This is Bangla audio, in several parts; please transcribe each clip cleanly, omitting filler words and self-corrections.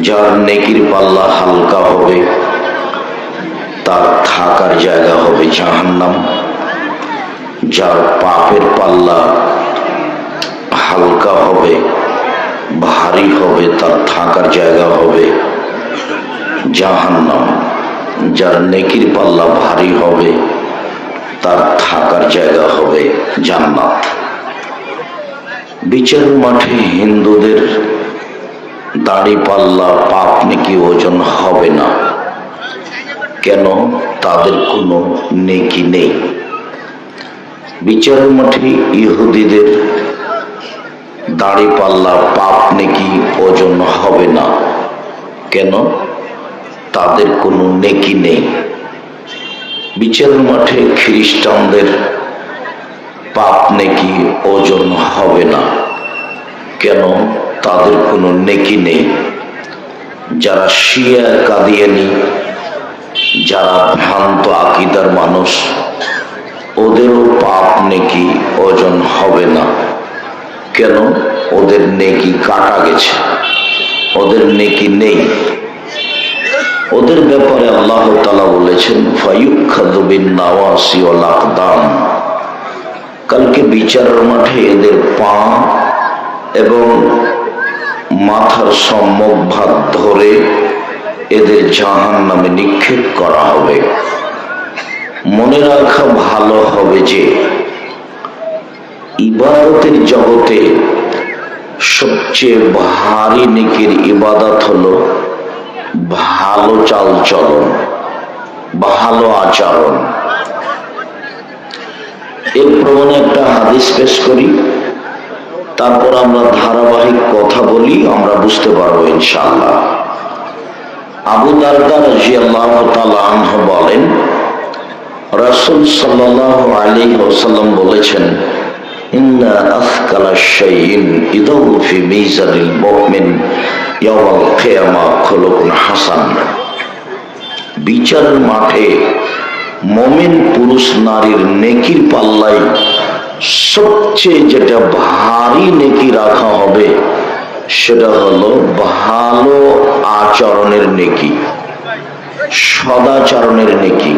যার নেকির পাল্লা হালকা হবে তার থাকার জায়গা হবে জাহান্নাম। যার পাপের পাল্লা হালকা হবে, ভারী হবে, তার থাকার জায়গা হবে জাহান্নাম। যার নেকির পাল্লা ভারী হবে তার থাকার জায়গা হবে জান্নাত। বিচার মাঠে হিন্দুদের দাড়ি পাল্লা পাপ নেকি ওজন হবে না। কেন? তাদের কোনো নেকি নেই। বিচার মাঠে ইহুদিদের দাড়ি পাল্লা পাপ নেকি ওজন হবে না। কেন? তাদের কোনো নেকি নেই। বিচার মাঠে খ্রিস্টানদের পাপ নেকি ওজন হবে না। কেন? তাদের কোনো নেকি নেই। যারা শিয়া কাদিয়ানি, যারা ভ্রান্ত আকীদার মানুষ, ওদেরও পাপ নেকি ওজন হবে না। কেন? ওদের নেকি কাটা গেছে, ওদের নেকি নেই। ওদের ব্যাপারে আল্লাহ তাআলা বলেছেন ফায়ুখাযু বিন-নাওয়াসি ওয়াল আকদাম। কালকে বিচারের মাঠে এদের পা এবং মাথার সম্মুখ ভাগ ধরে এদের জাহান্নামে নিক্ষেপ করা হবে। মনে রাখা ভালো হবে যে ইবাদতের জগতে সবচেয়ে ভারী নেকির ইবাদত হলো ভালো চালচলন, ভালো আচরণ। এর প্রমাণে একটা হাদিস পেশ করি, তারপর আমরা ধারাবাহিক কথা বলি, আমরা বুঝতে পারবো ইনশাআল্লাহ। আবু দারদা রাদিয়াল্লাহু তাআলা আনহু বলেন, রাসূল সাল্লাল্লাহু আলাইহি ওয়াসাল্লাম বলেছেন, ইন্না আথকালা শাইইন ইদাউ ফি মিজানিল মুমিন ইয়াওমাল কিয়ামা খুলুকুন হাসান। বিচারের মাঠে মুমিন পুরুষ নারীর নেকির পাল্লায় সবচেয়ে যেটা ভারী নেকি রাখা হবে সেটা হলো ভালো আচরণের নেকি, সদাচরণের নেকি,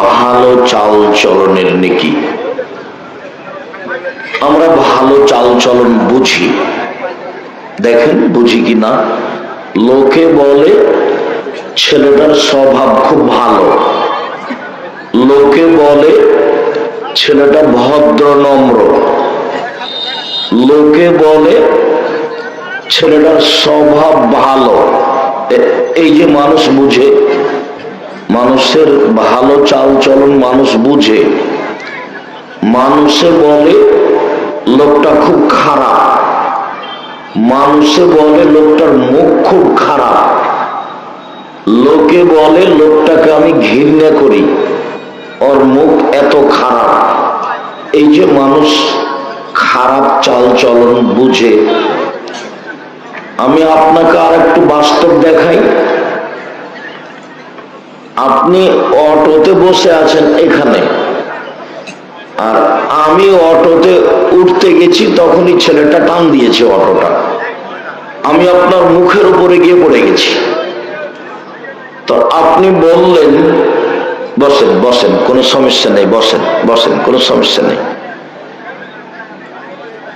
ভালো চাল চলনের নেকি। আমরা ভালো চাল চলন বুঝি, দেখেন বুঝি কিনা। লোকে বলে ছেলেটার স্বভাব খুব ভালো, লোকে বলে ছেলেটা ভদ্র নম্র, লোকে বলে ছেলেটার স্বভাব ভালো। এই যে মানুষ বুঝে, মানুষের ভালো চাল চলন মানুষ বুঝে। মানুষে বলে লোকটা খুব খারাপ, মানুষে বলে লোকটার মুখ খুব খারাপ, লোকে বলে লোকটাকে আমি ঘৃণা করি, ওর মুখ এত খারাপ। এই যে মানুষ খারাপ চাল চলন বুঝে। আমি আপনাকে আর একটু বাস্তব দেখাই। আপনি অটোতে বসে আছেন এখানে, আর আমি অটোতে উঠতে গেছি, তখনই ছেলেটা টান দিয়েছে অটোটা, আমি আপনার মুখের উপরে গিয়ে পড়ে গেছি। তো আপনি বললেন বসেন বসেন, কোনো সমস্যা নেই, বসেন বসেন, কোনো সমস্যা নেই।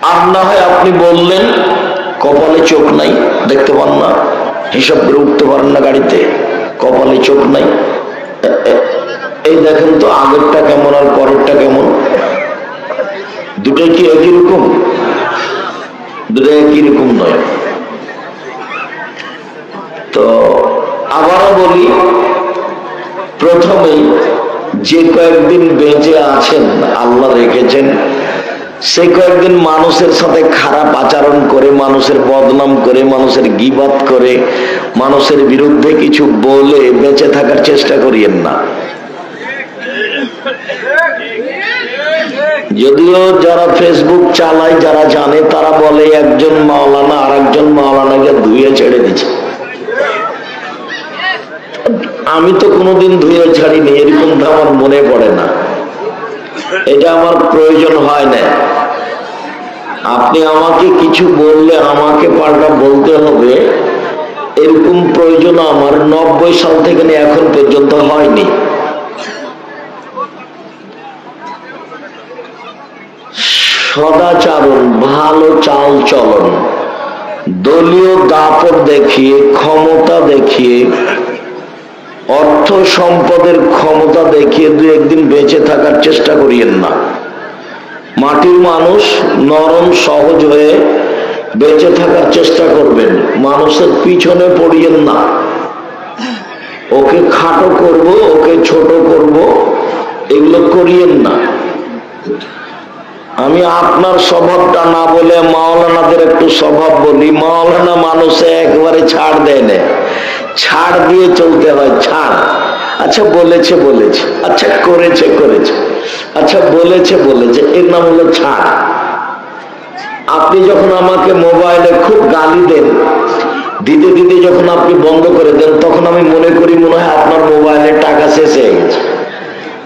আর না হয় আপনি বললেন কপালে চোখ নাই, দেখতে পান না, হিসাব করে উঠতে পারেন না গাড়িতে, কপালে চোখ নাই। এই দেখেন তো আগেরটা কেমন আর পরেরটা কেমন, দুটাই কি একই রকম? দুটাই একই রকম নয়। তো আবারও বলি, প্রথমেই যে কয়েকদিন বেঁচে আছেন আল্লাহ রেখেছেন, সে কয়েকদিন মানুষের সাথে খারাপ আচরণ করে, মানুষের বদনাম করে, মানুষের গীবাত করে, মানুষের বিরুদ্ধে কিছু বলে বেঁচে থাকার চেষ্টা করিয়েন না। যদিও যারা ফেসবুক চালায়, যারা জানে, তারা বলে একজন মাওলানা আর একজন মাওলানাকে ধুয়ে ছেড়ে দিচ্ছে। আমি তো কোনোদিন ধুয়ে ছাড়িনি, এরকম তো আমার মনে পড়ে না, এটা আমার প্রয়োজন হয় না। আপনি আমাকে কিছু বললে আমাকে পাল্টা বলতে হবে এরকম প্রয়োজন আমার 90 সাল থেকে নিয়ে এখন পর্যন্ত হয়নি। সদাচরণ, ভালো চাল চলন, দলীয় দাপট দেখিয়ে, ক্ষমতা দেখিয়ে, অর্থ সম্পদের ক্ষমতা দেখিয়ে দু একদিন বেঁচে থাকার চেষ্টা করিয়েন না। মাটির মানুষ নরম সহজ হয়ে বেঁচে থাকার চেষ্টা করবেন, মানুষের পিছনে পড়িয়েন না। ওকে খাটো করব, ওকে ছোট করব, এগুলো করিয়েন না। আমি আপনার স্বভাবটা না বলে মাওলানাদের একটু স্বভাব বলি। মাওলানা মানুষে একবারে ছাড় দেয় না, ছাড় দিয়ে চলতে হয়। ছাড়, আচ্ছা বলেছে বলেছে, আচ্ছা করেছে করেছে, আচ্ছা বলেছে বলেছে, এর নাম হলো ছাড়। আপনি যখন আমাকে মোবাইলে খুব গালি দেন, দিতে দিতে যখন আপনি বন্ধ করে দেন, তখন আমি মনে করি মনে হয় আপনার মোবাইলের টাকা শেষ হয়ে গেছে।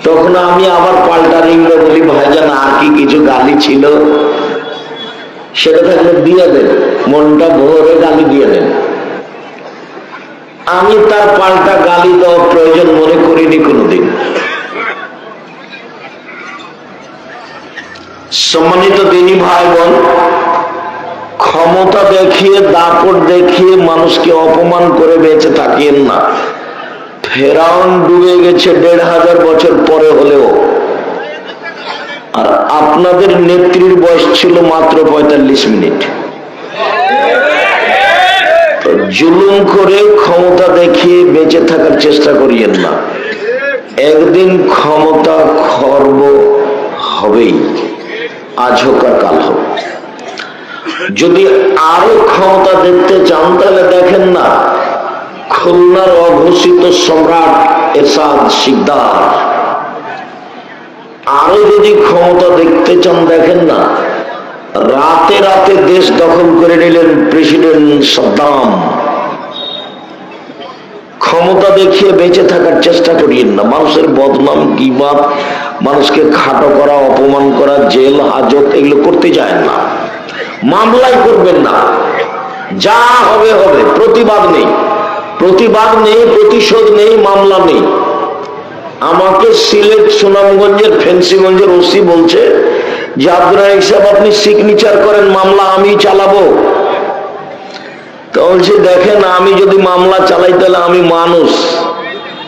তখন আমি আবার পাল্টা রিংলে বলি, ভাইজান আর কি কিছু গালি ছিল, সেটা থাকলে দিয়ে দেন, মনটা ভরে গালি দিয়ে দেন। আমি তার পাল্টা গালি দেওয়ার প্রয়োজন মনে করিনি কোনোদিন। সম্মানিত দিনী ভাই বোন, ক্ষমতা দেখিয়ে, দাপট দেখিয়ে মানুষকে অপমান করে বেঁচে থাকিয়েন না। ফেরাউন ডুবে গেছে 1500 বছর পরে হলেও, আর আপনাদের নেত্রীর বয়স ছিল মাত্র 45 মিনিট। জুলুম করে ক্ষমতা দেখিয়ে বেঁচে থাকার চেষ্টা করিয়েন না। একদিন ক্ষমতা খর্ব হবেই, আজ হোক আর কাল হোক। যদি আরো ক্ষমতা দেখতে চান তাহলে দেখেন না খুলনার অঘোষিত সম্রাট এরশাদ শিকদার। আরো যদি ক্ষমতা দেখতে চান দেখেন না রাতে রাতে দেশ দখল করে নিলেন প্রেসিডেন্ট সাদ্দাম। ক্ষমতা দেখিয়ে বেঁচে থাকার চেষ্টা করিয়েন না। মানুষের বদনাম, গীবাত, মানুষকে খাটো করা, অপমান করা, জেল হাজত, এগুলো করতে যায় না। মামলাই করবেন না, যা হবে হবে। প্রতিবাদ নেই, প্রতিবাদ নেই, প্রতিশোধ নেই, মামলা নেই। আমাকে সিলেট সুনামগঞ্জের ফেন্সিগঞ্জের ওসি বলছে যে আব্দুল রাজ্জাক সাহেব আপনি সিগনেচার করেন, মামলা আমি চালাবো। তো বলছে দেখেন আমি যদি মামলা চালাই তাহলে আমি মানুষ,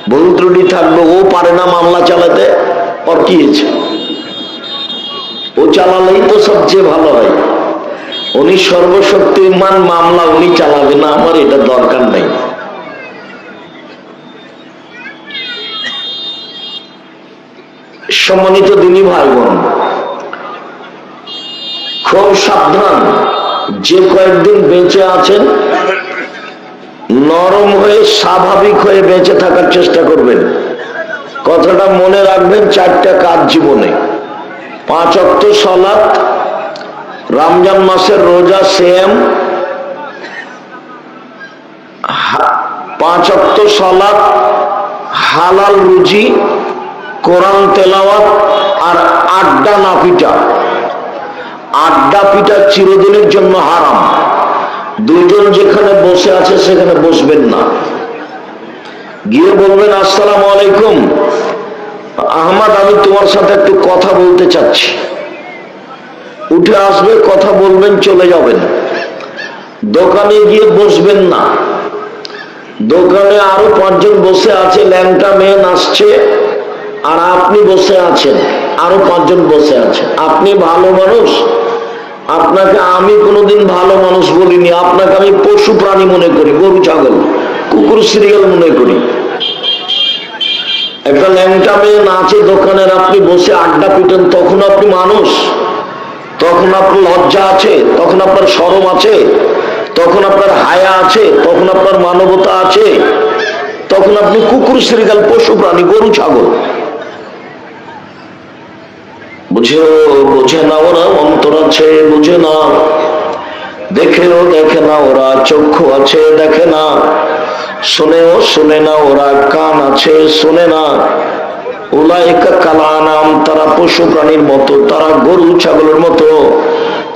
ভুল ত্রুটি থাকবে। ও পারে না মামলা চালাতে, ওর কি হয়েছে? ও চালালেই তো সবচেয়ে ভালো হয়। উনি সর্বশক্তিমান, মামলা উনি চালাবে না, আমার এটা দরকার নেই। সম্মানিত দিনী ভাই বোন, খুব সাবধান। যে কয়েকদিন বেঁচে আছেন নরম হয়ে স্বাভাবিক হয়ে বেঁচে থাকার চেষ্টা করবেন। কথাটা মনে রাখবেন, 4টা কাজ জীবনে: 5 ওয়াক্ত সালাত, রমজান মাসের রোজা, সিয়াম, 5 ওয়াক্ত সালাত, হালাল রুজি, কোরআন তেলাওয়াত, আর আড্ডা না পিটা। আড্ডা পিটা চিরদিনের জন্য হারাম। দুইজন যেখানে বসে আছে সেখানে বসবেন না। গিয়ে বলবেন আসসালামু আলাইকুম আহমদ, আমি তোমার সাথে একটু কথা বলতে চাচ্ছি। উঠে আসবে, কথা বলবেন, চলে যাবেন। দোকানে গিয়ে বসবেন না। দোকানে আরো 5 জন বসে আছে, ল্যাংটা মেয়ে নাচছে, আর আপনি বসে আছেন, আরো 5 জন বসে আছে। আপনি ভালো মানুষ, আপনাকে আমি কোনোদিন ভালো মানুষ বলিনি। আপনাকে আমি পশু প্রাণী মনে করি, গরু ছাগল কুকুর সিরিয়াল মনে করি। একটা ল্যাংটা মেয়ে নাচে দোকানের, আপনি বসে আড্ডা পিটেন, তখন আপনি মানুষ? তখন আপনার লজ্জা আছে? তখন আপনার শরম আছে? তখন আপনার হায়া আছে? তখন আপনার মানবতা আছে? তখন আপনি কুকুর সিরিয়াল, পশু প্রাণী, গরু ছাগল। বুঝে না ওরা, অন্তর আছে বুঝে না, দেখেও দেখে না ওরা, চক্ষু আছে দেখে না, শুনেও শুনে না ওরা, কান আছে শোনে না। উলাইকা কাল আনাম, তারা পশু প্রাণীর মতো, তারা গরু ছাগলের মতো,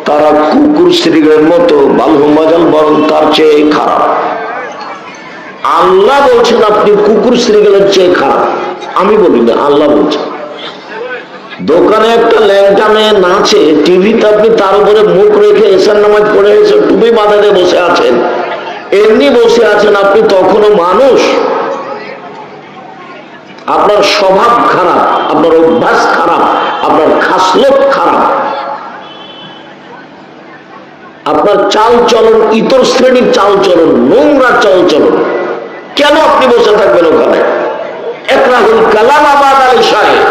তারা কুকুর শ্রীগের মতো। বালহুম আযাল, বরং তার চেয়ে খারাপ। আল্লাহ বলছেন আপনি কুকুর শ্রীগেলের চেয়ে খারাপ, আমি বলি না, আল্লাহ বলছেন। দোকানে একটা ল্যাংটা মেয়ে নাচে, টিভিতে আপনি তার উপরে মুখ রেখে এসার নামাজ পড়ে এসে টুপি মাথা দিয়ে বসে আছেন, এমনি বসে আছেন আপনি, তখনও মানুষ। আপনার স্বভাব খারাপ, আপনার অভ্যাস খারাপ, আপনার খাসলত খারাপ, আপনার চাল চলন ইতর শ্রেণীর চাল চলন, নোংরা চাল চলন, কেন আপনি বসে থাকবেন ওখানে? একরাহুল কালাম আবাদ আলী সাহেব,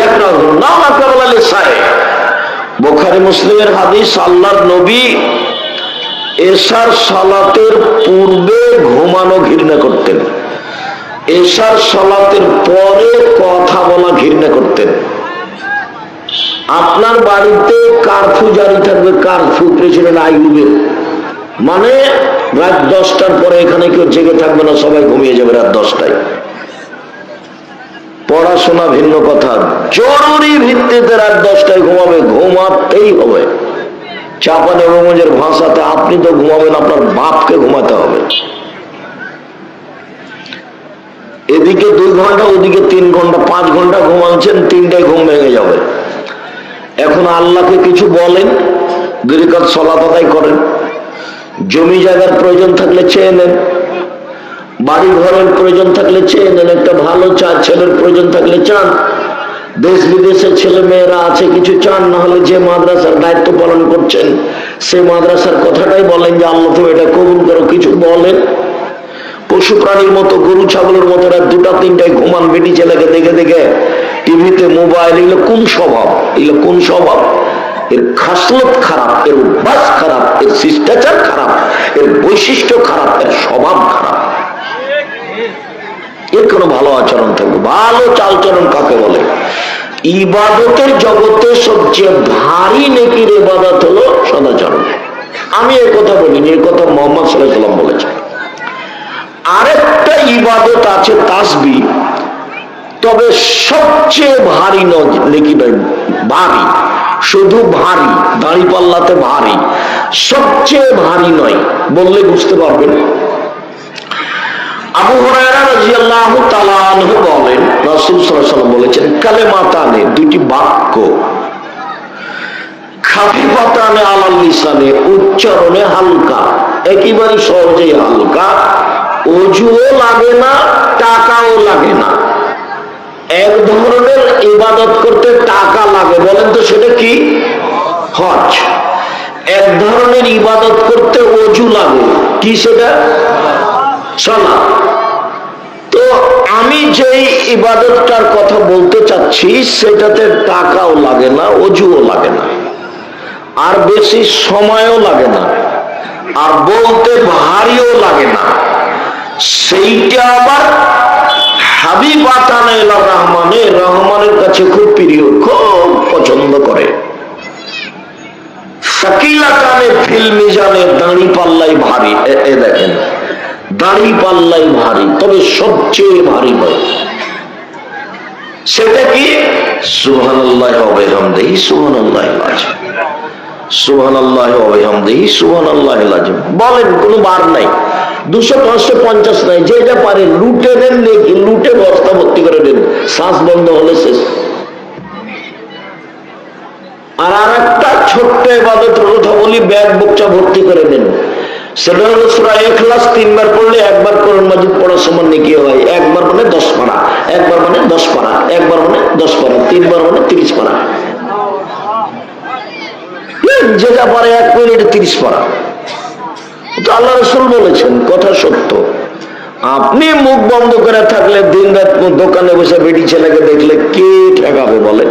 একরাহুল নাম আকরাম আলী সাহেব। বুখারী মুসলিমের হাদিস, আল্লাহর নবী এশার সালাতের পূর্বে ঘুমানো ঘৃণা করতেন, এশার সালাতের পরে কথা বলা ঘৃণা করতেন। আপনার বাড়িতে কারফিউ জারি থাকবে, কারফিউ প্রেসিডেন্ট আইয়ুবের, মানে রাত 10টার পরে এখানে কেউ জেগে থাকবে না, সবাই ঘুমিয়ে যাবে রাত 10টায়। পড়াশোনা ভিন্ন কথা, জরুরি ভিত্তিতে রাত 10টায় ঘুমাবে, ঘুমাতেই হবে। চাঁপানেরগঞ্জের ভাষাতে আপনি তো ঘুমাবেন, আপনার বাপকে ঘুমাতে হবে। এদিকে 2 ঘন্টা, ওদিকে 3 ঘন্টা, 5 ঘন্টা ঘুমাচ্ছেন, 3টায় ঘুম ভেঙে যাবে। এখন আল্লাহকে কিছু বলেন, 2 রাকাত সালাত আদায় করেন, জমি জায়গার প্রয়োজন থাকলে চেয়ে নেন, বাড়ি ঘরের প্রয়োজন থাকলে চেয়ে নেন, একটা ভালো ছেলের প্রয়োজন থাকলে চান, দেশ বিদেশের ছেলে মেয়েরা আছে কিছু চান, না হলে যে মাদ্রাসার দায়িত্ব পালন করছেন সে মাদ্রাসার কথাটাই বলেন যে আল্লাহ তুমি এটা কবুল করো, কিছু বলেন। পশু প্রাণীর মতো, গরু ছাগলের মতো রাত 2টা 3টায় ঘুমান বেটি ছেলেকে দেখে দেখে, টিভিতে, মোবাইল, এগুলো কোন স্বভাব? এগুলো কোন স্বভাব? এর খাসলত খারাপ, এর অভ্যাস খারাপ, এর শিষ্টাচার খারাপ, এর বৈশিষ্ট্য খারাপ, এর স্বভাব খারাপ। এর কোনো ভালো আচরণ থাকবে? ভালো চালচরণ কাকে বলে? ইবাদতের জগতে সবচেয়ে ভারী নেকির ইবাদত হলো সদাচরণ। আমি এর কথা বলিনি, এর কথা মুহাম্মদ সাল্লাল্লাহু আলাইহি ওয়াসাল্লাম বলেছেন। আরেকটা ইবাদত আছে তাসবিহ, তবে সবচেয়ে ভারী নেকি নয়, ভারী, শুধু ভারী, দাড়ি পাল্লাতে ভারী, সবচেয়ে ভারী নয়, বললে বুঝতে পারবেন। আবু হুরায়রা রাদিয়াল্লাহু তাআলা আনহু বলেন, রাসূল সাল্লাল্লাহু আলাইহি ওয়াসাল্লাম বলেছেন, কালেমাতানে, 2টি বাক্য, খাফিফাতানে আলাল লিসানে, উচ্চারণে হালকা, একেবারে সহজেই হালকা, অজুও লাগে না, টাকাও লাগে না। এক ধরনের ইবাদত করতে টাকা লাগে, বলেন তো সেটা কি? হজ। এক ধরনের ইবাদত করতে অজু লাগে, কি সেটা? সালাত। তো আমি যেই ইবাদতটার কথা বলতে চাচ্ছি সেটাতে টাকাও লাগে না, অজুও লাগে না, আর বেশি সময়ও লাগে না, আর বলতে ভারীও লাগে না। সেইটা আবার হাবিবাতানে ইলা রহমানে, রহমানের কাছে খুব প্রিয়, খুব পছন্দ করে। সাকিলাতানে ফিল মিজানে, দাঁড়ি পাল্লাই ভারী। এ দেখেন, দাঁড়ি পাল্লাই ভারী, তবে সবচেয়ে ভারী নয়। সেটা কি? সুবহানাল্লাহি ওয়া বিহামদিহি সুবহানাল্লাহিল আযীম, সুবহানাল্লাহি ওয়া বিহামদিহি সুবহানাল্লাহিল আযীম। বলেন, কোনো বার নাই, 200, 500, 50 নাই, যে যা পারে লুটে নেন, নাকি লুটে বস্তা ভর্তি করে নেন, শ্বাস বন্ধ হলে শেষ। আর আরেকটা ছোট্ট ইবাদতের কথা বলি, ব্যাগ বুকটা ভর্তি করে নেন, সেটা হলো সূরা ইখলাস 3 বার পড়লে 1 বার কোরআন মাজিদ পড়ার সমান নেকি হয়। 1 বার মানে 10 পারা, 1 বার মানে 10 পারা, 1 বার মানে 10 পারা, 3 বার মানে 30 পারা। যে যা পারে 1 মিনিটে 30 পারা। তো আল্লাহ রাসূল বলেছেন, কথা সত্য। আপনি মুখ বন্ধ করে থাকলে, দিন রাত দোকানে বসে বেটি ছেলেকে দেখলে কে ঠেকাবে বলেন?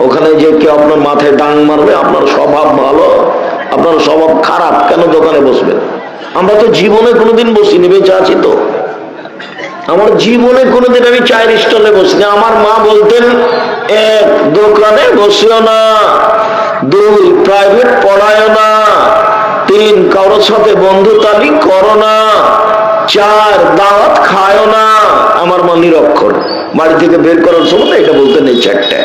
ওখানে যে কেউ আপনার মাথায় ডাং মারবে? আপনার স্বভাব ভালো, আপনার স্বভাব খারাপ, কেন দোকানে বসবেন? আমরা তো জীবনে কোনোদিন বসিনি, বেঁচে আছি তো। আমার জীবনে কোনোদিন আমি চায়ের স্টলে বসিনি। আমার মা বলতেন, 1 দোকানে বসিও না, 2 প্রাইভেট পড়ায় না, 3 কারোর সাথে বন্ধুতালি করো না, 4 দাওয়াত খায়ও না। আমার মা নিরক্ষর, বাড়ি থেকে বের করার সময় এটা বলতেন, এই 4টা।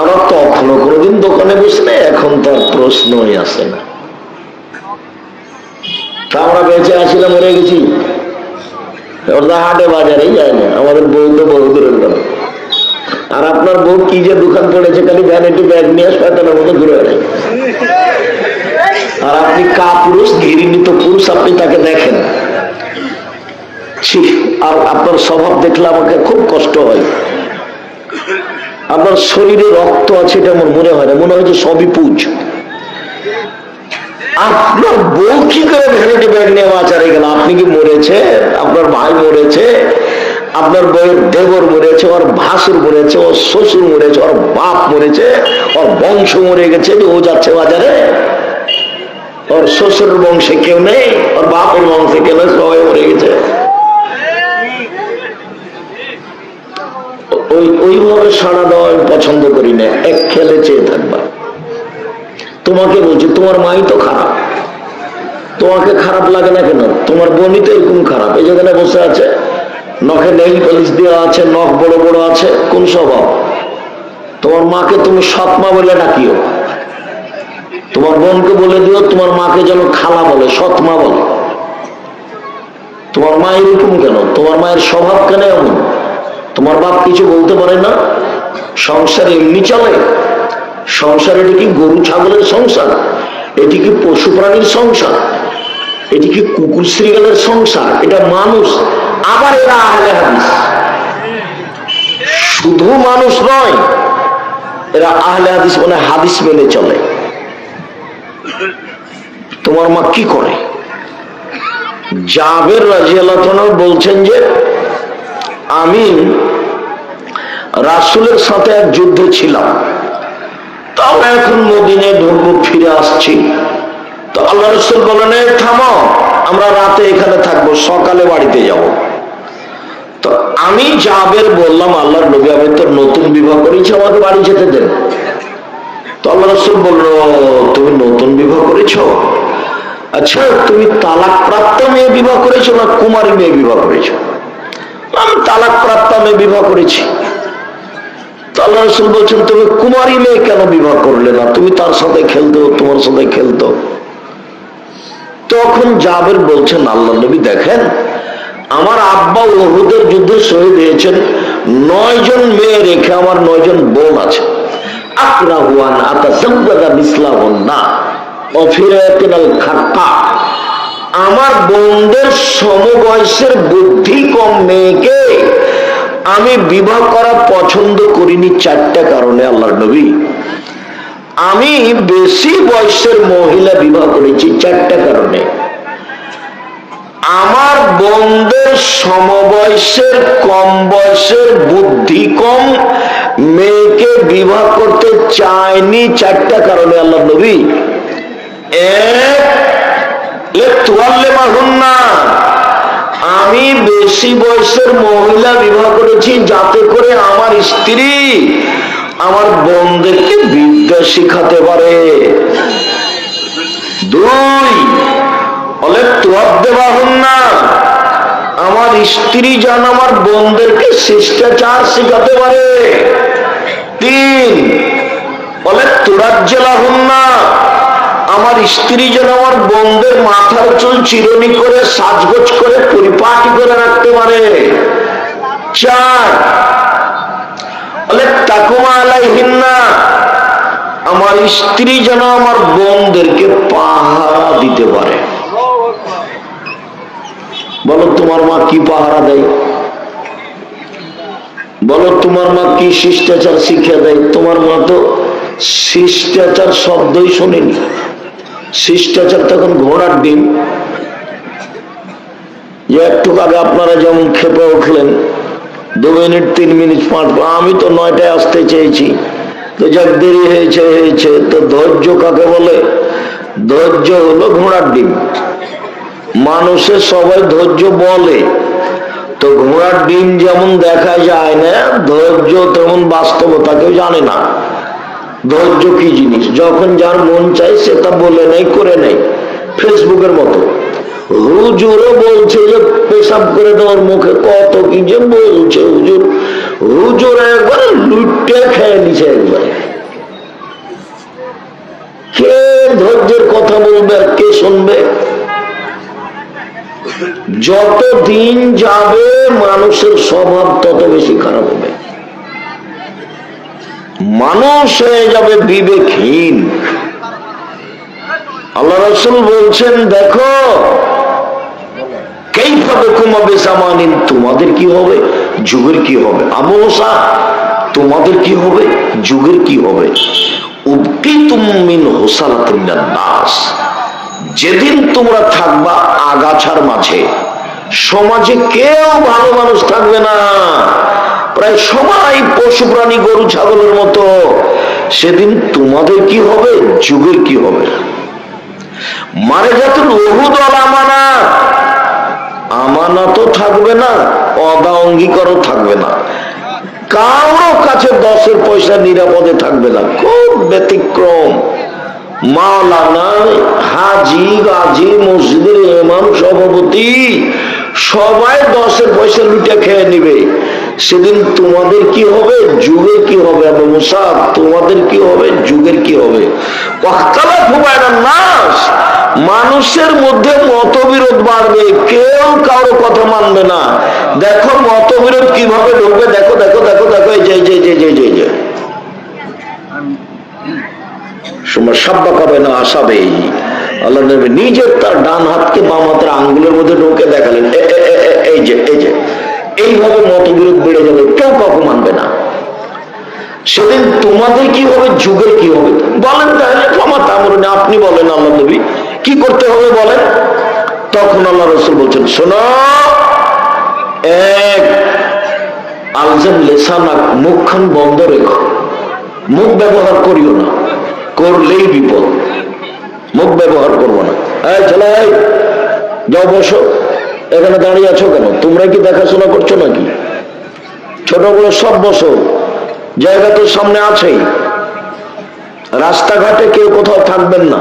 আমরা তখনও কোনোদিন দোকানে বসি না, এখন তার প্রশ্নই আসে না। তা আমরা বেঁচে আছি না মরে গেছি? ওরা হাটে বাজারেই যায় না, আমাদের বউ তো বহু দূরের কথা। আর আপনার বউ কি যে দোকান পড়েছে, খালি ভ্যানিটি ব্যাগ নিয়ে শয়তানের মতো ঘুরে বেড়ায়। আর আপনি কাপুরুষ, ঘৃণিত পুরুষ, আপনি তাকে দেখেন। আর আপনার স্বভাব দেখলে আমাকে খুব কষ্ট হয়। আপনার শরীরে রক্ত আছে এটা আমার মনে হয় না, মনে হয় যে সবই পুজ। আপনার বউ কি করে ভ্যানিটি ব্যাগ নিয়ে বাজারে গেল? আপনি কি মরেছে? আপনার ভাই মরেছে, আপনার বউয়ের দেবর মরেছে, ওর ভাসুর মরেছে, ওর শ্বশুর মরেছে, ওর বাপ মরেছে, ওর বংশ মরে গেছে, ও যাচ্ছে বাজারে। ওর শ্বশুরের বংশে কেউ নেই, ওর বাপের বংশে কেউ নেই, সবাই মরে গেছে। ওইভাবে সাড়া দেওয়া আমি পছন্দ করি না, এক খেলে চেয়ে থাকবা। তোমাকে বলছি, তোমার মাই তো খারাপ, তোমাকে খারাপ লাগে না কেন? তোমার বোনই তো এরকম খারাপ, এই যেখানে বসে আছে, নখে নেইল পলিশ দেওয়া আছে, নখ বড় বড় আছে, কোন স্বভাব? তোমার মাকে তুমি সৎ মা বলে ডাকিও, তোমার বোনকে বলে দিও তোমার মাকে যেন খালা বলে, সৎ মা বলে। তোমার মা এরকম কেন? তোমার মায়ের স্বভাব কেন এমন? তোমার বাপ কিছু বলতে পারে না? সংসার এমনি চলে? সংসার এটি কি গরু ছাগলের সংসার? এটি কি পশু প্রাণীর সংসার? এটি কি কুকুর শ্রীগালের সংসার? এটা মানুষ। আবার এরা আহলে হাদিস, শুধু মানুষ নয়, এরা আহলে হাদিস মানে হাদিস মেনে চলে। তোমার মা কি করে? জাবের রাদিয়াল্লাহু তাআলা বলছেন যে আমি রাসূলের সাথে এক যুদ্ধে ছিলাম, তো আমরা এখন মদিনায় ঢুকবো, ফিরে আসছি। তো আল্লাহ রাসূল বলেন, থামো, আমরা রাতে এখানে থাকবো, সকালে বাড়িতে যাব। তো আমি জাবের বললাম, আল্লাহর নবী, আমি তো নতুন বিবাহ করেছি, আমাকে বাড়ি যেতে দেন। তো আল্লাহ রাসূল বলল, তুমি নতুন বিবাহ করেছো? আচ্ছা, তুমি তালাক প্রাপ্ত মেয়ে বিবাহ করেছো না কুমারী মেয়ে বিবাহ করেছো? আমি তালাক প্রাপ্ত মেয়ে বিবাহ করেছি। তো আল্লাহ রাসূল বলছেন, তুমি কুমারী মেয়ে কেন বিবাহ করলে না? তুমি তার সাথে খেলতো, তোমার সাথে খেলতো। তখন জাবের বলছেন, আল্লাহ নবী দেখেন, আমার আব্বা উহুদের যুদ্ধে শহীদ হয়েছেন, 9 জন মেয়ে রেখে আমার 9 জন বোন আছে। আকরাহু আন আতাসাব্বাদা মিসলাহুন্না ওয়া ফিরাতিনাল খাত্তা, আমার বোনদের সমবয়সের বুদ্ধি কম মেয়েকে আমি বিবাহ করা পছন্দ করিনি 4টা কারণে। আল্লাহর নবী, আমি বেশি বয়সের মহিলা বিবাহ করেছি 4টা কারণে। আমার বোনদের সমবয়সের কম বয়সের বুদ্ধি কম মেয়েকে বিবাহ করতে চাইনি 4টা কারণে। আল্লাহ নবী, আমি বেশি বয়সের মহিলা বিবাহ করেছি যাতে করে আমার স্ত্রী আমার বোনদেরকে বিদ্যা শিখাতে পারে। 2, আমার স্ত্রী যেন আমার বোনদেরকে শিষ্টাচার শিখাতে পারে। 3, আমার স্ত্রী যেন আমার বোনদের মাথার চুল চিরুনি করে সাজগোজ করে পরিপাটি করে রাখতে পারে। 4, তাকুমা আলাইহিন্না, আমার স্ত্রী যেন আমার বোনদেরকে পাহারা দিতে পারে। বলো তোমার মা কি পাহারা দেয়? বলো তোমার মা কি শিষ্টাচার শিক্ষা দেয়? তোমার মা তো শিষ্টাচার শব্দই শোনেনি। শিষ্টাচার তখন ঘোড়ার ডিম। যে একটু আগে আপনারা যেমন খেপে উঠলেন, 2 মিনিট 3 মিনিট 5, আমি তো 9টায় আসতে চেয়েছি, তো যাক দেরি হয়েছে। তো ধৈর্য কাকে বলে? ধৈর্য হলো ঘোড়ার ডিম। মানুষের সবাই ধৈর্য বলে, তো ঘোড়ার ডিম যেমন দেখা যায় না, ধৈর্য তেমন বাস্তবতা কেউ জানে না। ধৈর্য কি জিনিস? যখন যার মন চাই সে তা বলে নেই, করে নেই। ফেসবুকের মতো হুজুরও বলছে যে পেশাব করে দেওয়ার মুখে, কত কি যে বলছে হুজুর। হুজুর একবারে লুটে খেয়ে নিছে একবারে। কে ধৈর্যের কথা বলবে আর কে শুনবে? যত দিন যাবে মানুষের স্বভাব তত বেশি খারাপ হবে, মানুষ হয়ে যাবে বিবেকহীন। আল্লাহ রাসূল বলছেন, দেখো কাইফা কুমাবে জামানিন, তোমাদের কি হবে, যুগের কি হবে। আবু মুসা, তোমাদের কি হবে, যুগের কি হবে। উবতিতুম মিন হুসালাতিন নাস, যেদিন তোমরা থাকবা আগাছার মাঝে, সমাজে কেউ ভালো মানুষ থাকবে না, প্রায় সবাই পশু প্রাণী গরু ছাগলের মতো। সেদিন তোমাদের কি হবে, যুগের কি হবে। মারে যাতুল উহুদ ওয়াল আমানাত, আমানাতও থাকবে না, ওয়াদা অঙ্গীকারও থাকবে না, কারো কাছে 10 পয়সা নিরাপদে থাকবে না। খুব ব্যতিক্রম, মাওলানা, হাজি, গাজী, মসজিদের ইমাম, সভাপতি সবাই 10 পয়সা লুটে খেয়ে নিবে। সেদিন তোমাদের কি হবে, যুগের কি হবে। আবু মুসা, তোমাদের কি হবে, যুগের কি হবে। মানুষের মধ্যে মতবিরোধ বাড়বে, কেউ কারো কথা মানবে না। দেখো মতবিরোধ কিভাবে ঢুকবে, দেখো দেখো দেখো দেখো, এই যে যে যে যে যে যে সময় সাব্বা কাবে না আসাবে। আল্লাহ নবী নিজের তার ডান হাতকে বাম হাতের আঙ্গুলের মধ্যে ঢুকে দেখালেন, এই যে এই যে, এইভাবে মতবিরোধ বেড়ে যাবে, কেউ কাউকে মানবে না। সেদিন তোমাদের কি হবে, যুগের কি হবে। বলেন তাহলে ক্ষমা তামরুন, আপনি বলেন আল্লাহ নবী কি করতে হবে বলেন। তখন আল্লাহ রাসূল বলছেন, শোনো, এক আলজাম লিসানাক, মুখখান বন্ধ রেখো, মুখ ব্যবহার করিও না, করলেই বিপদ। মুখ ব্যবহার করবো না। এই চলে যাও, বসো, এখানে দাঁড়িয়ে আছো কেন, তোমরা কি দেখাশোনা করছো নাকি। ছোট বড় সব বসো, জায়গা তো সামনে আছেই। রাস্তাঘাটে কেউ কোথাও থাকবেন না,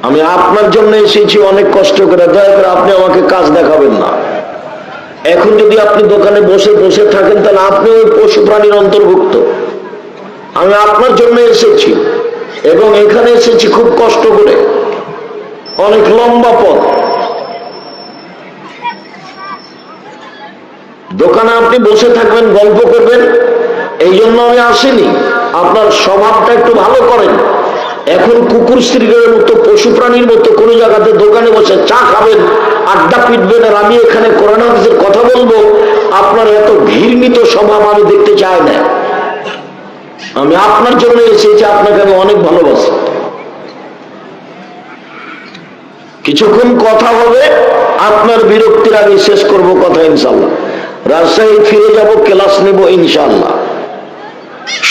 আমি আপনার জন্য এসেছি অনেক কষ্ট করে, দয়া করে আপনি আমাকে কাজ দেখাবেন না। এখন যদি আপনি দোকানে বসে বসে থাকেন তাহলে আপনি ওই পশু প্রাণীর অন্তর্ভুক্ত। আমি আপনার জন্য এসেছি এবং এখানে এসেছি খুব কষ্ট করে, অনেক লম্বা পথ। দোকানে আপনি বসে থাকবেন, গল্প করবেন, এই জন্য আমি আসিনি। আপনার স্বভাবটা একটু ভালো করেন। এখন কুকুর স্ত্রীর মতো, পশু প্রাণীর মতো কোনো জায়গাতে দোকানে বসে চা খাবেন, আড্ডা পিটবেন, আর আমি এখানে কোরআন হাদিসের কথা বলবো, আপনার এত ঘৃণিত স্বভাব আমি দেখতে চাই না। আমি আপনার জন্য এসেছি, আপনাকে আমি অনেক ভালোবাসি। কিছুক্ষণ কথা হবে, আপনার বিরক্তির আগে শেষ করব কথা ইনশাআল্লাহ। রাজশাহী ফিরে যাব, ক্লাস নেব ইনশাআল্লাহ।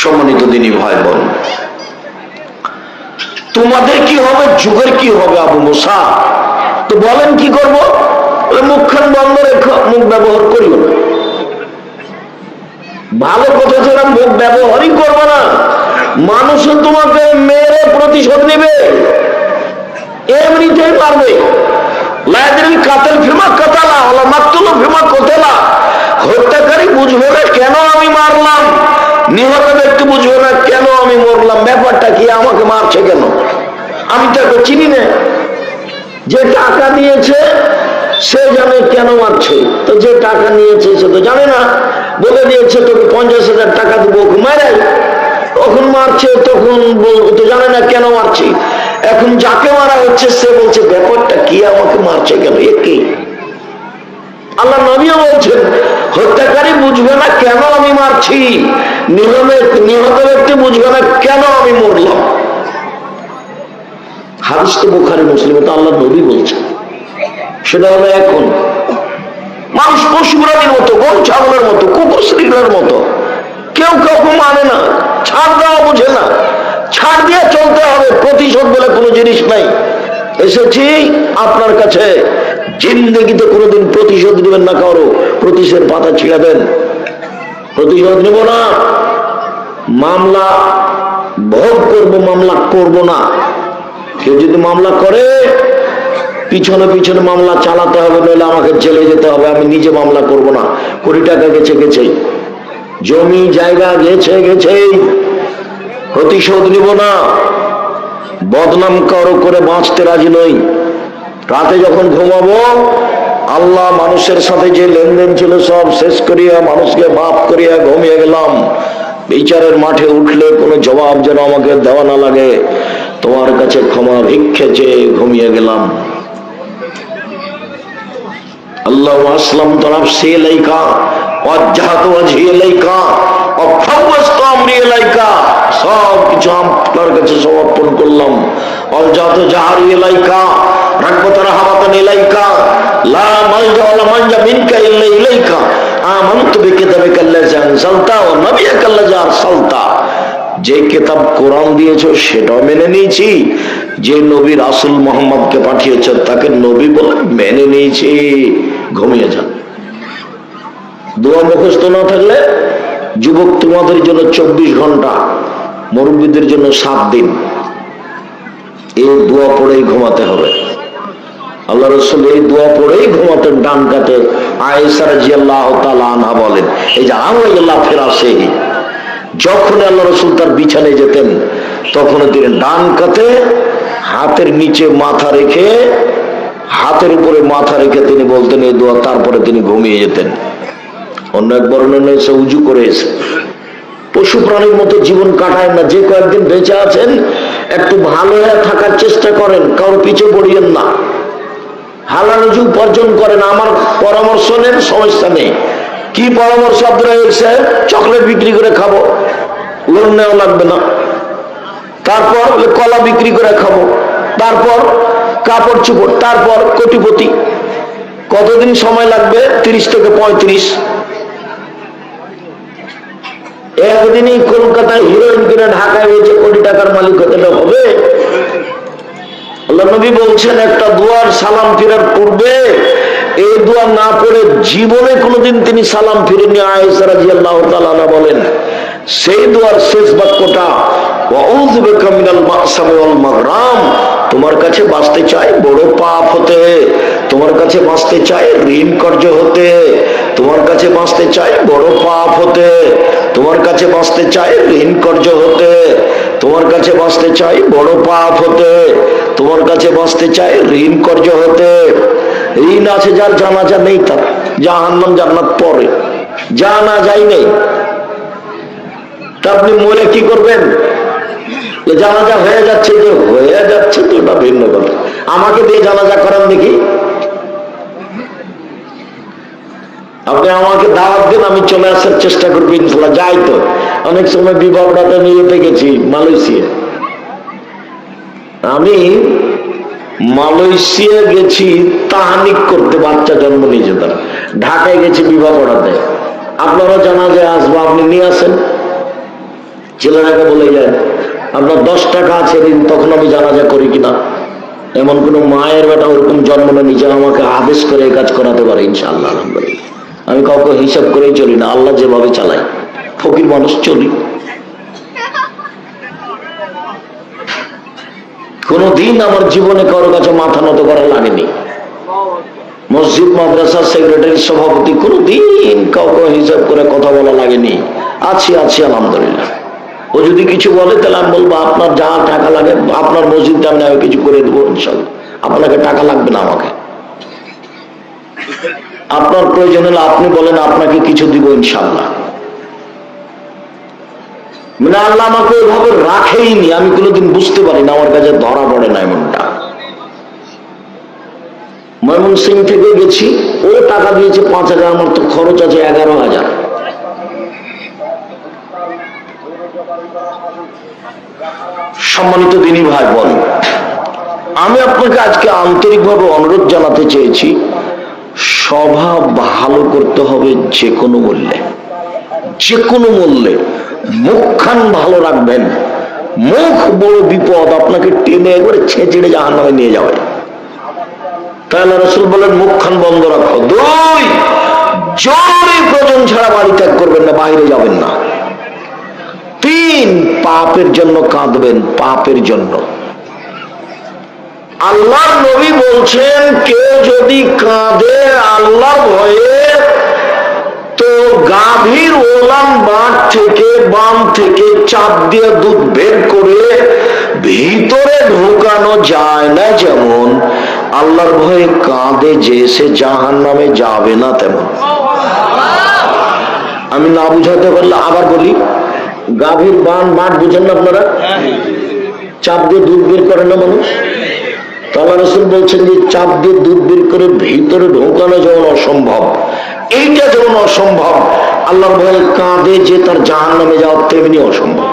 সম্মানিত দিনী ভাই বোন, তোমাদের কি হবে, যুগের কি হবে। আবু মুসা, তো বলেন কি করবো। মুখখান বন্ধ রেখো, মুখ ব্যবহার করিও না। ভালো কথা ছাড়া মুখ ব্যবহারই করবে না। মানুষও তোমাকে মেরে প্রতিশোধ নেবে, এমনিতেই পারবে। হত্যাকারী বুঝবে না কেন আমি মারলাম, নিহত ব্যক্তি বুঝবে না কেন আমি মরলাম। ব্যাপারটা কি, আমাকে মারছে কেন, আমি তাকে চিনি না। যে টাকা দিয়েছে সে জানে কেন মারছে, তো যে টাকা নিয়েছে সে তো জানে না। বলে দিয়েছে তোকে 50,000 টাকা দেবো, মারাই, তখন মারছে, তখন তো জানে না কেন মারছে। এখন যাকে মারা হচ্ছে সে বলছে ব্যাপারটা কি, আমাকে মারছে কেন, একই। আল্লাহ নবীও বলছেন, হত্যাকারী বুঝবে না কেন আমি মারছি, নিহত ব্যক্তি বুঝবে না কেন আমি মরলাম। হাদিস তো বুখারী মুসলিমে তো আল্লাহ নবী বলছেন। সেটা হলো এখন মানুষ পশু প্রাণীর মতো, গরু ছাগলের মতো, কুকুর শ্রীগুলোর মতো, কেউ কাউকে মানে না, ছাড় দেওয়া বুঝে না। ছাড় দিয়ে চলতে হবে, প্রতিশোধ বলে কোনো জিনিস নাই। এসেছি আপনার কাছে, জিন্দগিতে কোনোদিন প্রতিশোধ নেবেন না, কারো প্রতিশোধ পাতা ছিঁড়ে দেন, প্রতিশোধ নেব না। মামলা ভোগ করবো, মামলা করব না। কেউ যদি মামলা করে পিছনে পিছনে মামলা চালাতে হবে, নইলে আমাকে জেলে যেতে হবে। আমি নিজে মামলা করব না। কোটি টাকা গেছে গেছে, জমি জায়গা গেছে গেছে, প্রতিশোধ নিব না। বদনাম কারো করে বাঁচতে রাজি নই। রাতে যখন ঘুমাবো আল্লাহ মানুষের সাথে যে লেনদেন ছিল সব শেষ করিয়া মানুষকে মাফ করিয়া ঘুমিয়ে গেলাম। বিচারের মাঠে উঠলে কোনো জবাব যেন আমাকে দেওয়া না লাগে, তোমার কাছে ক্ষমা ভিক্ষে চেয়ে ঘুমিয়ে গেলাম। আল্লাহ আসলাম তো নাফসি ইলাইকা ওয়াজ্জাহতু ওয়াজহি ইলাইকা ওয়া ফাওয়াজতু আমরি ইলাইকা, সব কিছু আপনার কাছে সমর্পণ করলাম। ওয়াজ্জাহতু জাহরি ইলাইকা রাগবাতান হাবাতান ইলাইকা লা মালজা ওয়ালা মানজা মিনকা ইল্লা ইলাইকা আমানতু বিকিতাবিকা আল্লাযী আনজালতা ওয়া নাবিয়্যাকা আল্লাযী আরসালতা। যে কিতাব কোরআন দিয়েছো সেটাও মেনে নিয়েছি, যে নবী রাসূল মুহাম্মদকে পাঠিয়েছে তাকে নবী বলে মেনে নিয়েছি। ঘুমিয়ে যান। দোয়া মুখস্থ না থাকলে যুবক তোমাদের জন্য 24 ঘন্টা, মুরব্বীদের জন্য 7 দিন এই দোয়া পড়েই ঘুমাতে হবে। আল্লাহ রাসূল এই দোয়া পড়েই ঘুমাতেন ডান কাতে। আয়েশা রাদিয়াল্লাহু তাআলা আনহা বলেন, এই যে আল্লাহ ফিরাসেহি, যখন আল্লাহ রাসূল তার বিছানায় যেতেন তখন তিনি ডান কাতে হাতের নিচে মাথা রেখে, হাতের উপরে মাথা রেখে তিনি বলতেন এই দোয়া, তারপরে তিনি ঘুমিয়ে যেতেন। অন্য এক বর্ণনা এসে উজু করে এসে পশু প্রাণীর মতো জীবন কাটায় না। যে কয়েকদিন বেঁচে আছেন একটু ভালো হয়ে থাকার চেষ্টা করেন, কারো পিছে পড়িয়েন না, হালাল রুজি উপার্জন করেন। আমার পরামর্শ নেন, সমস্যা নেই। কি পরামর্শ আপনারা এসে চকলেট বিক্রি করে খাবো, লোন নেওয়া লাগবে না। তারপর কলা বিক্রি করে খাবো, তারপর কাপড় চোপড়, তারপর কোটিপতি। কতদিন সময় লাগবে? 30 থেকে 35। একদিনই কলকাতায় হিরোইন কিনে ঢাকায় হয়েছে কোটি টাকার মালিক হতে হবে? আল্লাহ নবী বলছেন একটা দুয়ার সালাম ফিরার পূর্বে এই দোয়া না পড়ে জীবনে কোনোদিন তিনি সালাম ফিরেননি। আয়েশা রাদিয়াল্লাহু তাআলা বলেন সেই দোয়ার শেষ বাক্যটা ওয়াউযু বিকা মিনাল মা'সামি ওয়াল মাগরাম, তোমার কাছে বাঁচতে চাই বড় পাপ হতে, তোমার কাছে বাঁচতে চাই ঋণ কর্য হতে, তোমার কাছে বাঁচতে চাই বড় পাপ হতে, তোমার কাছে বাঁচতে চাই ঋণ কর্য হতে, তোমার কাছে বাঁচতে চাই বড় পাপ হতে, তোমার কাছে বাঁচতে চাই ঋণ কর্য হতে। ঋণ আছে যার, জানাজা নেই তার, জাহান্নাম জান্নাত পরে, জানাজাই নেই, তা আপনি মরে কি করবেন? জানাজা হয়ে যাচ্ছে, যে হয়ে যাচ্ছে তো ওটা ভিন্ন কথা। আমাকে দিয়ে জানাজা করান দেখি। আপনি আমাকে দাওয়াত দেন, আমি চলে আসার চেষ্টা করবো ইনশাল্লাহ। যাই তো অনেক সময় বিবাহটা নিয়ে গেছি মালয়েশিয়া। আমি মালয়েশিয়া গেছি তাহানিক করতে, বাচ্চা জন্ম নিয়েছে তারা। ঢাকায় গেছি বিবাহ পড়াতে। আপনারা জানাজায় আসবো, আপনি নিয়ে আসেন। ছেলেরাকে বলে যায় আপনার 10 টাকা আছে ঋণ, তখন আমি জানাজা করি কিনা। এমন কোন মায়ের বেটা ওরকম জন্ম না নিজে আমাকে আদেশ করে এই কাজ করাতে পারে ইনশাআল্লাহ। আলহামদুলিল্লাহ আমি কাউকে হিসাব করেই চলি না, আল্লাহ যেভাবে চালাই, ফকির মানুষ চলি। কোনদিন আমার জীবনে কারোর কাছে মাথা নত করা লাগেনি। মসজিদ মাদ্রাসার সেক্রেটারি সভাপতি, কোনদিন কাউকে হিসাব করে কথা বলা লাগেনি। আছি আলহামদুলিল্লাহ। ও যদি কিছু বলে তাহলে আমি বলবো আপনার যা টাকা লাগে আপনার মসজিদে আমি কিছু করে দেবো ইনশাআল্লাহ, আপনাকে টাকা লাগবে না আমাকে। আপনার প্রয়োজন হলে আপনি বলেন, আপনাকে কিছু দিব ইনশাআল্লাহ। মানে আল্লাহ আমাকে ওইভাবে রাখেইনি, আমি কোনোদিন বুঝতে পারি না, আমার কাছে ধরা পড়ে না এমনটা। ময়মনসিংহ থেকে গেছি, ও টাকা দিয়েছে 5,000, আমার তো খরচ আছে 11,000। সম্মানিত দিনী ভাই বোন, আমি আপনাকে আজকে আন্তরিকভাবে অনুরোধ জানাতে চেয়েছি, স্বভাব ভালো করতে হবে যে কোনো মূল্যে, যে কোনো মূল্যে। মুখখান ভালো রাখবেন, মুখ বড় বিপদ, আপনাকে টেনে একবারে ছেঁচড়ে জাহান্নামে নিয়ে যাবে। তাহলে রাসূল বলেন মুখখান বন্ধ রাখো। 2, জরুরি প্রয়োজন ছাড়া বাড়ি ত্যাগ করবেন না, বাইরে যাবেন না। 3, পাপের জন্য কাঁদবেন, পাপের জন্য। আল্লাহর নবী বলছেন কেউ যদি কাঁদে আল্লাহর ভয়ে, তো গাভীর ওলান বাট থেকে বাম থেকে চাপ দিয়ে দুধ বের করে ভিতরে ঢোকানো যায় না যেমন, আল্লাহর ভয়ে কাঁদে যে সে জাহান্নামে যাবে না তেমন। আমি না বুঝাতে পারলে আবার বলি, গাভীর বান মাঠ বুঝেন না আপনারা? চাপ দিয়ে দুধ বের করে না মানুষ, আল্লাহ রাসূল বলছেন যে চাপ দিয়ে দুধ বের করে ভিতরে ঢোকানো যেমন অসম্ভব, এইটা যেমন অসম্ভব, আল্লাহর ভয়ে কাঁদে যে তার জাহান্নামে যাওয়া তেমনি অসম্ভব।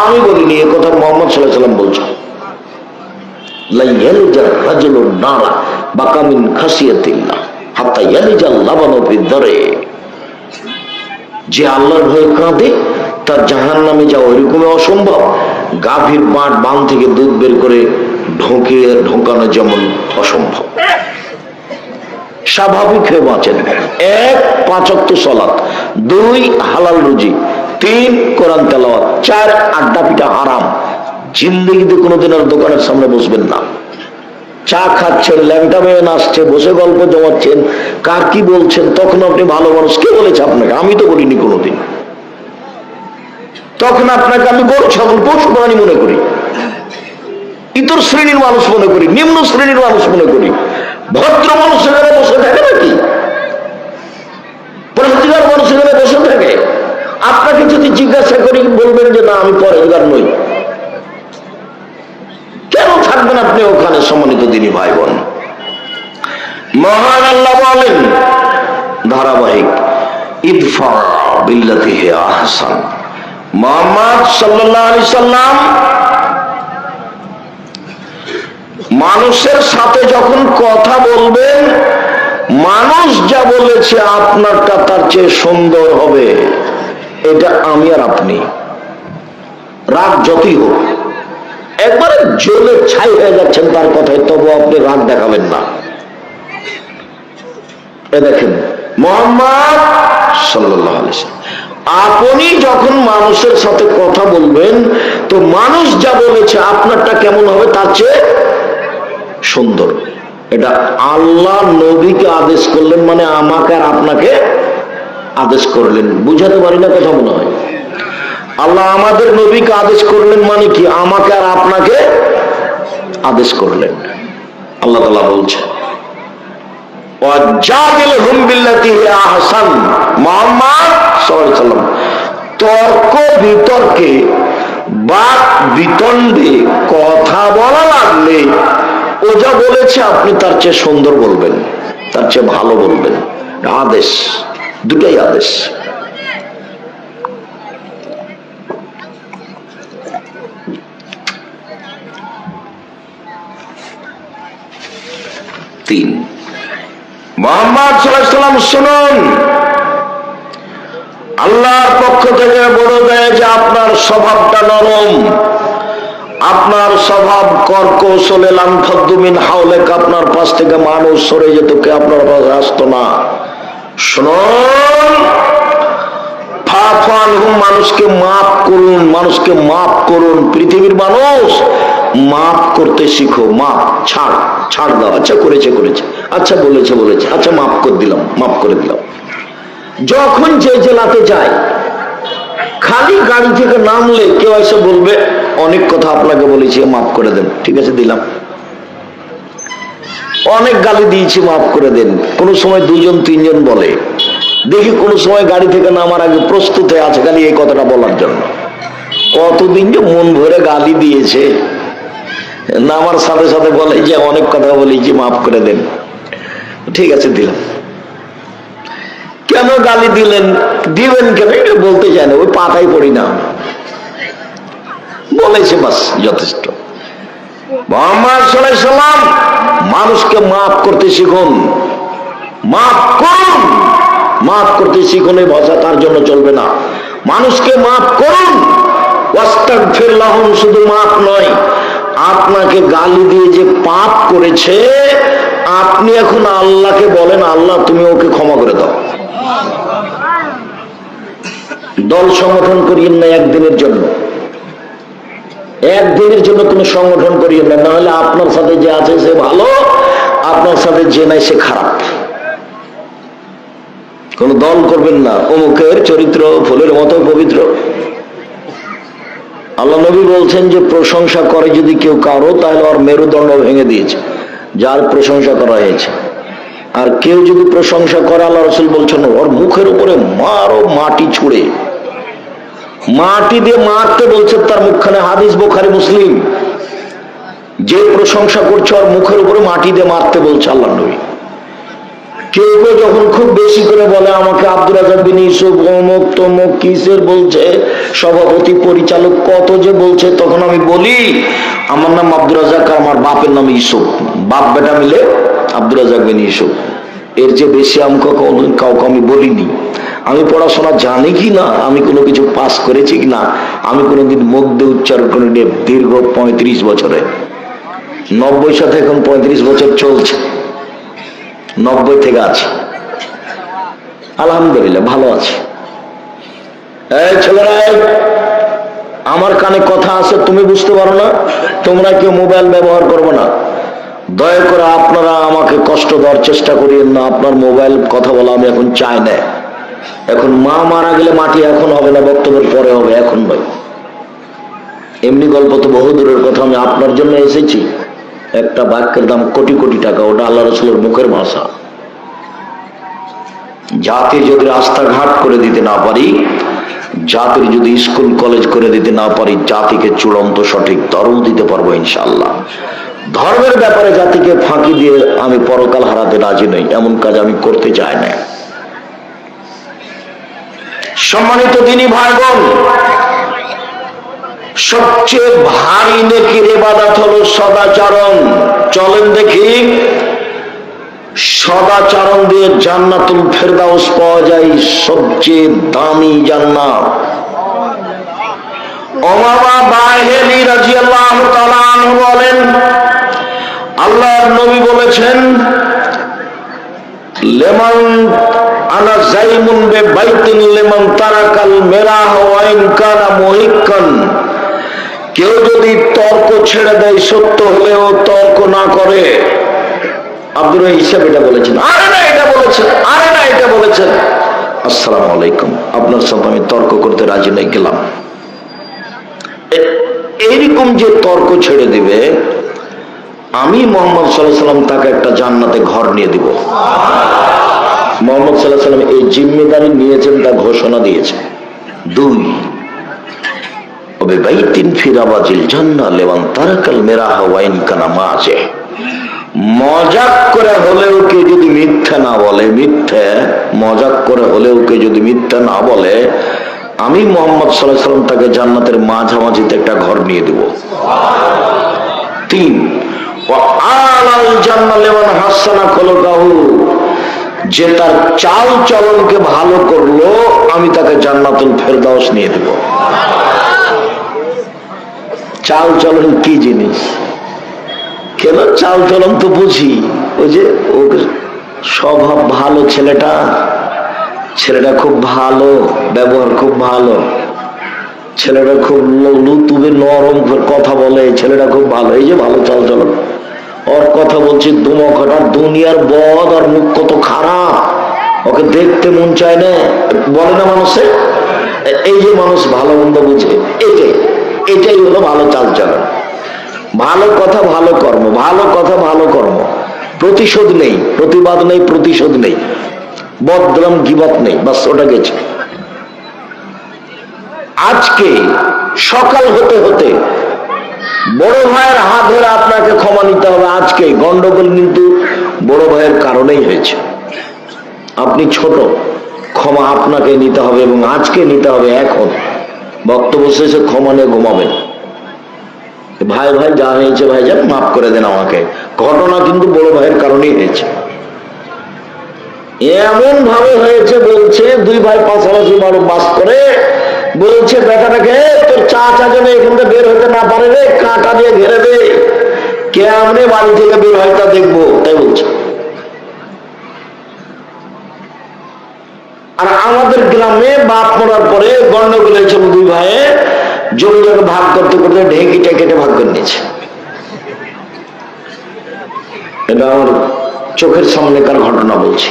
আমি বলিনি, এ কথা মুহাম্মদ সাল্লাল্লাহু আলাইহি ওয়াসাল্লাম বলছেন। লা ইয়ালজার রাজুলুন নারা বাকা মিন খাসিয়াতিল্লাহ হাত্তা ইয়ালজাল লাবানু ফিদ-দারে। যে আল্লাহর ভয়ে কাঁদে তার জাহান্নামে যাওয়া ওইরকমই অসম্ভব, গাভীর বান থেকে দুধ বের করে ঢোকানো যেমন অসম্ভব। স্বাভাবিক হয়ে বাঁচেন। 1 5 ওয়াক্ত সালাত, 2 হালাল রুজি, 3 কোরআন তেলাওয়াত, 4 আড্ডা পিটা হারাম। জিন্দেগিতে কোনোদিন আর দোকানের সামনে বসবেন না। চা খাচ্ছেন, ল্যাংটা মেয়ে নাচছে, বসে গল্প জমাচ্ছেন, কার কি বলছেন, তখন আপনি ভালো মানুষ। কে বলেছে আপনাকে? আমি তো বলিনি কোনোদিন। তখন আপনাকে আমি গরু ছাগল পশু প্রাণী মনে করি, ইতর শ্রেণীর মানুষ মনে করি, নিম্ন শ্রেণীর মানুষ মনে করি। ভদ্র মানুষ এখানে বসে থাকে নাকি? পরেজগার মানুষ এখানে বসে থাকে? আপনাকে যদি জিজ্ঞাসা করি বলবেন যে না আমি পরেজগার নই। কেন থাকবেন আপনি ওখানে? সম্মানিত দিনী ভাই বোন, মহান আল্লাহ বলেন ধারাবাহিক, ইদফা বিল্লাতি হি আহসান। মুহাম্মদ সাল্লাল্লাহু আলাইহি সাল্লাম মানুষের সাথে যখন কথা বলবেন, মানুষ যা বলেছে আপনারটা তার চেয়ে সুন্দর হবে, এটা আমি আর আপনি। রাগ যতই হোক, একবারে জ্বলে ছাই হয়ে যাচ্ছেন তার কথায়, তবু আপনি রাগ দেখাবেন না। এ দেখেন মুহাম্মদ সাল্লাল্লাহু আলাইহি ওয়াসাল্লাম, আপনি যখন মানুষের সাথে কথা বলবেন তো মানুষ যা বলেছে আপনারটা কেমন হবে তার চেয়ে সুন্দর। এটা আল্লাহ নবীকে আদেশ করলেন, মানে আমাকে আর আপনাকে আদেশ করলেন। বুঝাতে পারি না কথা মনে হয়? আল্লাহ আমাদের নবীকে আদেশ করলেন মানে কি? আমাকে আর আপনাকে আদেশ করলেন। আল্লাহ তাআলা বলছেন ওয়াজাদিলহুম বিল্লাতি হি আহসান। মুহাম্মদ সাল্লাল্লাহু আলাইহি ওয়াসাল্লাম তর্ক বিতর্কে বাক বিতণ্ডে কথা বলা লাগলে ও যা বলেছে আপনি তার চেয়ে সুন্দর বলবেন, তার চেয়ে ভালো বলবেন। আদেশ, দুটাই আদেশ। তিন, মুহাম্মদ সাল্লাল্লাহু আলাইহি ওয়াসাল্লাম শুনুন, আল্লাহর পক্ষ থেকে বলে দেয় যে আপনার স্বভাবটা নরম, আপনার স্বভাব কর্কশলে লানফাদ্দু মিন হাওলেক, আপনার পাশ থেকে মানুষ সরে যেত, কে আপনার পাশে আসতো না। শুনুন, ফাফু আনহুম, মানুষকে মাফ করুন, মানুষকে মাফ করুন। পৃথিবীর মানুষ মাফ করতে শিখো। মাফ, ছাড়, ছাড় দাও। আচ্ছা করেছে করেছে, আচ্ছা বলেছে বলেছে, আচ্ছা মাফ করে দিলাম, মাফ করে দিলাম। যখন যে জেলাতে যায়, খালি গাড়ি থেকে নামলে কেউ এসে বলবে অনেক কথা আপনাকে বলেছি, মাফ করে দেন। ঠিক আছে দিলাম। অনেক গালি দিয়েছি, মাফ করে দেন। কোন সময় 2 জন 3 জন বলে, দেখি কোন সময় গাড়ি থেকে নামার আগে প্রস্তুত হয়ে আছে খালি এই কথাটা বলার জন্য। কতদিন যে মন ভরে গালি দিয়েছে, নামার সাথে সাথে বলে যে অনেক কথা বলেছি, মাফ করে দেন। ঠিক আছে দিলাম। কেন গালি দিলেন, দিবেন কেন এটা বলতে চায় না, ওই পাতাই পড়ি না, বলেছে বাস যথেষ্ট। মুহাম্মদ সাল্লাল্লাহু আলাইহি ওয়াসাল্লাম মানুষকে মাফ করতে শিখুন, মাফ করুন, মাফ করতে শিখুন। এই ভাষা তার জন্য চলবে না। মানুষকে মাফ করুন, ওয়াস্তাগফির লাহুম, শুধু মাফ নয়, আপনাকে গালি দিয়ে যে পাপ করেছে আপনি এখন আল্লাহকে বলেন আল্লাহ তুমি ওকে ক্ষমা করে দাও। দল সংগঠন করিয়েন না একদিনের জন্য, একদিনের জন্য কোন সংগঠন করিয়েন না, নাহলে আপনার সাথে যে আছে সে ভালো, আপনার সাথে যে নাই সে খারাপ। কোন দল করবেন না, অমুকের চরিত্র ফুলের মতো পবিত্র, আল্লাহ নবী বলছেন যে প্রশংসা করে যদি কেউ কারো, তাহলে ওর মেরুদণ্ড ভেঙে দিয়েছে, যার প্রশংসা করা হয়েছে। আর কেউ যদি প্রশংসা করে, আল্লাহ রসুল বলছেন ওর মুখের উপরে মারো, মাটি ছুঁড়ে, মাটি দিয়ে মারতে বলছে তার মুখখানে। হাদিস বুখারী মুসলিম। যে প্রশংসা করছে ওর মুখের উপরে মাটি দিয়ে মারতে বলছে আল্লাহ নবী। কেউ কেউ যখন খুব বেশি করে বলে আমাকে আব্দুর রাজ্জাক বিন ইউসুফ অমুক তমুক কিসের বলছে, সভাপতি পরিচালক কত যে বলছে, তখন আমি বলি আমার নাম আব্দুর রাজ্জাক, আমার বাপের নাম ইউসুফ, বাপ বেটা মিলে আব্দুর রাজ্জাক বিন ইউসুফ। এর যে বেশি আমাকে কাউকে আমি বলিনি। আমি পড়াশোনা জানি কি না, আমি কোনো কিছু পাস করেছি কি না, আমি কোনোদিন মুখ দিয়ে উচ্চারণ করে নিয়ে দীর্ঘ 35 বছরে, 90 সাথে এখন 35 বছর চলছে, 90 থেকে আছে, আলহামদুলিল্লাহ ভালো আছে। এই ছেলেরা, আমার কানে কথা আছে, তুমি বুঝতে পারো না, তোমরা কেউ মোবাইল ব্যবহার করবে না। দয়া করে আপনারা আমাকে কষ্ট দেওয়ার চেষ্টা করিয়েন না। আপনার মোবাইল কথা বলা আমি এখন চাই না। এখন মা মারা গেলে মাটি এখন হবে না, বক্তব্যের পরে হবে, এখন নয়। এমনি গল্প তো বহু দূরের কথা। আমি আপনার জন্য এসেছি। একটা বাক্যের দাম কোটি কোটি টাকা, ওটা আল্লাহ রসুলের মুখের ভাষা। জাতি যদি রাস্তাঘাট করে দিতে না পারি, জাতির যদি স্কুল কলেজ করে দিতে না পারি, জাতিকে চূড়ান্ত সঠিক ধর্ম দিতে পারবো ইনশাআল্লাহ। ধর্মের ব্যাপারে জাতিকে ফাঁকি দিয়ে আমি পরকাল হারাতে রাজি নই, এমন কাজ আমি করতে চাই না। সম্মানিত দিনী ভাই বোন, সবচেয়ে ভারী নেকির ইবাদত হলো সদাচরণ। চলেন দেখি সদাচরণ দিয়ে জান্নাতুল ফেরদাউস পাওয়া যায়, সবচেয়ে দামি জান্নাত। উমামা বাহিলি রাদিয়াল্লাহু তাআলা আনহু বলেন, আল্লাহর নবী বলেছেন, লেমান আনা যাইমুন বিবাইতিন লিমান তারাকাল মিরাহ ওয়া ইন কানা মুহিক্কান। কেউ যদি তর্ক ছেড়ে দেয়, সত্য হলেও তর্ক না করে। আব্দুর হিসাব এটা বলেছেন, আরে না এটা বলেছেন, আরে না এটা বলেছেন। আসসালামু আলাইকুম, আপনার সাথে আমি তর্ক করতে রাজি নই, গেলাম। এইরকম যে তর্ক ছেড়ে দিবে, আমি মুহাম্মদ সাল্লাল্লাহু আলাইহি ওয়াসাল্লাম তাকে একটা জান্নাতে ঘর নিয়ে দিব। মুহাম্মদ সাল্লাল্লাহু আলাইহি ওয়াসাল্লাম এই জিম্মেদারি নিয়েছেন, তা ঘোষণা দিয়েছেন। 2, বিবাইতিন ফি রাবাজিল জান্নাহ লিমান তারাকাল মিরাহ ওয়া ইন কানা মাযে। মজাক করে হলেও কে যদি মিথ্যা না বলে, মজাক করে হলেও কে যদি মিথ্যা না বলে, আমি মুহাম্মদ সাল্লাল্লাহু আলাইহি ওয়াসাল্লাম তাকে জান্নাতের মাঝামাঝিতে একটা ঘর নিয়ে দেব। 3, ওয়া আলাল জান্নাহ লিমান হাসানা খুলুকাহু। যে তার চাল চলনকে ভালো করলো, আমি তাকে জান্নাতুল ফেরদাউস নিয়ে দেব। চাল চলন কি জিনিস? কেন চাল চলন তো বুঝি, ওই যে ওকে স্বভাব ভালো, ছেলেটা খুব ভালো, ব্যবহার খুব ভালো, ছেলেটা খুব লুতুবে নরম কথা বলে, ছেলেটা খুব ভালো, এই যে ভালো চাল চলন। ওর কথা বলছি দুমুখটা, দুনিয়ার বদ, আর মুখ কত খারাপ, ওকে দেখতে মন চায় না, বলে না মানুষে। এই যে মানুষ ভালো মন্দ বুঝে, এটাই হলো ভালো চাল চলন। ভালো কথা ভালো কর্ম, ভালো কথা ভালো কর্ম, প্রতিশোধ নেই, প্রতিবাদ নেই, প্রতিশোধ নেই, বদনাম গীবত নেই, বাস ওটা গেছে। আজকে সকাল হতে হতে বড় ভাইয়ের হাত ধরে আপনাকে ক্ষমা নিতে হবে। আজকে গন্ডগোল কিন্তু বড় ভাইয়ের কারণেই হয়েছে। আপনি ছোট, ক্ষমা আপনাকে নিতে হবে, এবং আজকে নিতে হবে। এখন বক্তব্য শেষে ক্ষমা নিয়ে ঘুমাবেন। ভাই ভাই যা হয়েছে ভাইজান মাফ করে দেন আমাকে। ঘটনা কিন্তু বড় ভাইয়ের কারণেই হয়েছে। এমন ভাবে হয়েছে, বলছে 2 ভাই পাশাপাশি বাস করে, বলছে বেটাটাকে তোর চাচা যেন এখান থেকে বের হতে না পারে রে, কাঁটা দিয়ে ঘেরে দে, কেমনে বাড়ি থেকে বের হয় তা দেখবো, তাই বলছে। আর আমাদের গ্রামে বাপ মরার পরে গন্ডগোল হয়েছে, 2 ভাইয়ে জমি জায়গা ভাগ করতে করতে ঢেঁকিটা কেটে ভাগ করে নিয়েছে। এটা আমার চোখের সামনেকার ঘটনা বলছি।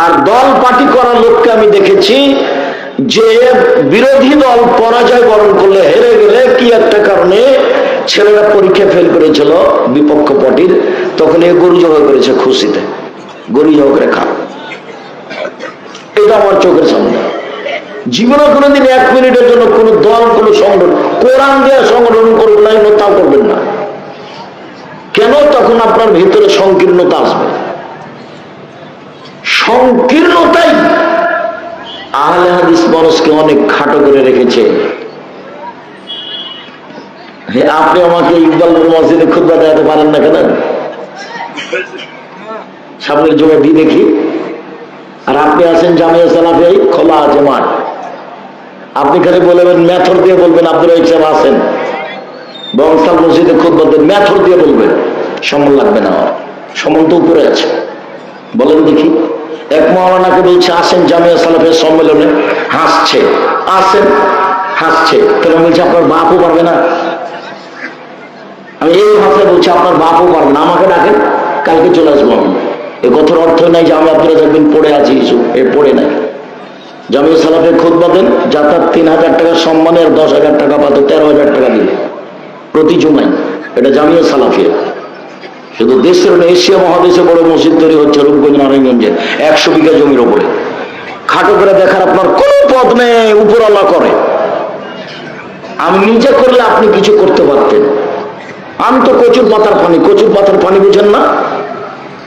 আর দল পার্টি করা লোককে আমি দেখেছি যে বিরোধী দল পরাজয় বরণ করলে, হেরে গেলে কি একটা কারণে ছেলেরা পরীক্ষা ফেল করেছিল বিপক্ষ পার্টির, তখন এ গরু জবাই করেছে খুশিতে, গরু জবাই করে খা। এটা আমার চোখের সামনে। জীবনে কোনোদিন 1 মিনিটের জন্য কোন দল, কোন সংগঠন কোরআন দিয়ে সংগঠন করবেন না, তাও করবেন না। কেন? তখন আপনার ভিতরে সংকীর্ণতা আসবে। সংকীর্ণতাই আহলে হাদিস মানুষকে অনেক খাটো করে রেখেছে। আপনি আমাকে ইকবালপুর মসজিদে খুতবা দেখাতে পারেন না কেন? সামনের জমা দিয়ে দেখি। আর আপনি আছেন জামিয়া সালাফিয়া, খোলা আছে মাঠ, আপনি খালি বলবেন মেথর দিয়ে বলবেন আব্দুল রহিম সাহেব আছেন বংশাল মসজিদে খুতবা দেন, মেথর দিয়ে বলবেন, সম্মান লাগবে না। আমার সম্মান তো উপরে আছে। বলেন দেখি, এক মাওলানাকে বলছে আসেন জামিয়া সালাফিয়া সম্মেলনে, হাসছে, আসেন, হাসছে, তাহলে বলছে আপনার বাপও পারবে না। আমি এই ভাষায় বলছি আপনার বাপও পারবে না, আমাকে ডাকেন, কালকে চলে আসবো আমি। এ কথার অর্থ নাই যে আমি আপনারা দেখবেন পড়ে আছি, এ পড়ে নাই। জামিয়া সালাফিয়া খুতবা দেন, যাতায়াত 3000 টাকা সম্মানে, আর 10,000 টাকা পাতো, 13,000 টাকা দিলে প্রতি জুমায়। এটা জামিয়া সালাফিয়া। শুধু দেশের এশিয়া মহাদেশে বড় মসজিদ তৈরি হচ্ছে রূপগঞ্জ নারায়ণগঞ্জে 100 বিঘা জমির উপরে। খাটো করে দেখার আপনার কোন পথ নেই, উপরওয়ালা করে। আমি নিজে করলে আপনি কিছু করতে পারতেন। আমি তো কচুর পাতার পানি, কচুর পাতার পানি বুঝেন না?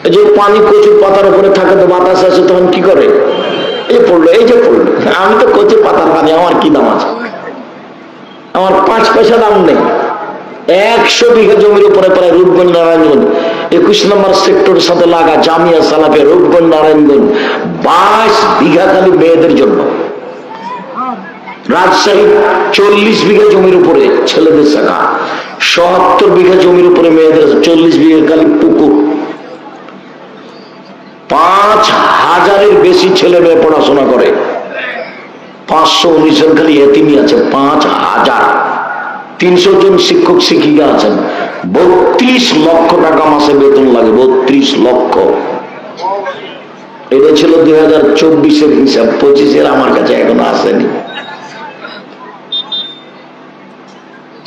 এই যে পানি কচুর পাতার উপরে থাকে, তো বাতাস আসে, তখন কি করে? এই পড়লো, এই যে পড়লো। আমি তো কচুর পাতার পানি, আমার কি দাম আছে? আমার 5 পয়সা দাম নেই। 100 বিঘা জমির উপরে প্রায় রূপগঞ্জ নারায়ণগঞ্জ 21 নম্বর সেক্টরের সাথে লাগা জামিয়া সালাফিয়া রূপগঞ্জ নারায়ণগঞ্জ 22 বিঘা খালি মেয়েদের জন্য। রাজশাহী 40 বিঘা জমির উপরে ছেলেদের শাখা, 77 বিঘা জমির উপরে মেয়েদের, 40 বিঘা খালি পুকুর। 5,000-এর বেশি ছেলে মেয়ে পড়াশোনা করে। 519 জন খালি এতিমি আছে, 5,000। 300 জন শিক্ষক শিক্ষিকা আছেন। 32 লক্ষ টাকা মাসে বেতন লাগে, 32 লক্ষ। এটা ছিল 2024-এর হিসাব, 25-এর আমার কাছে এখনো আসেনি।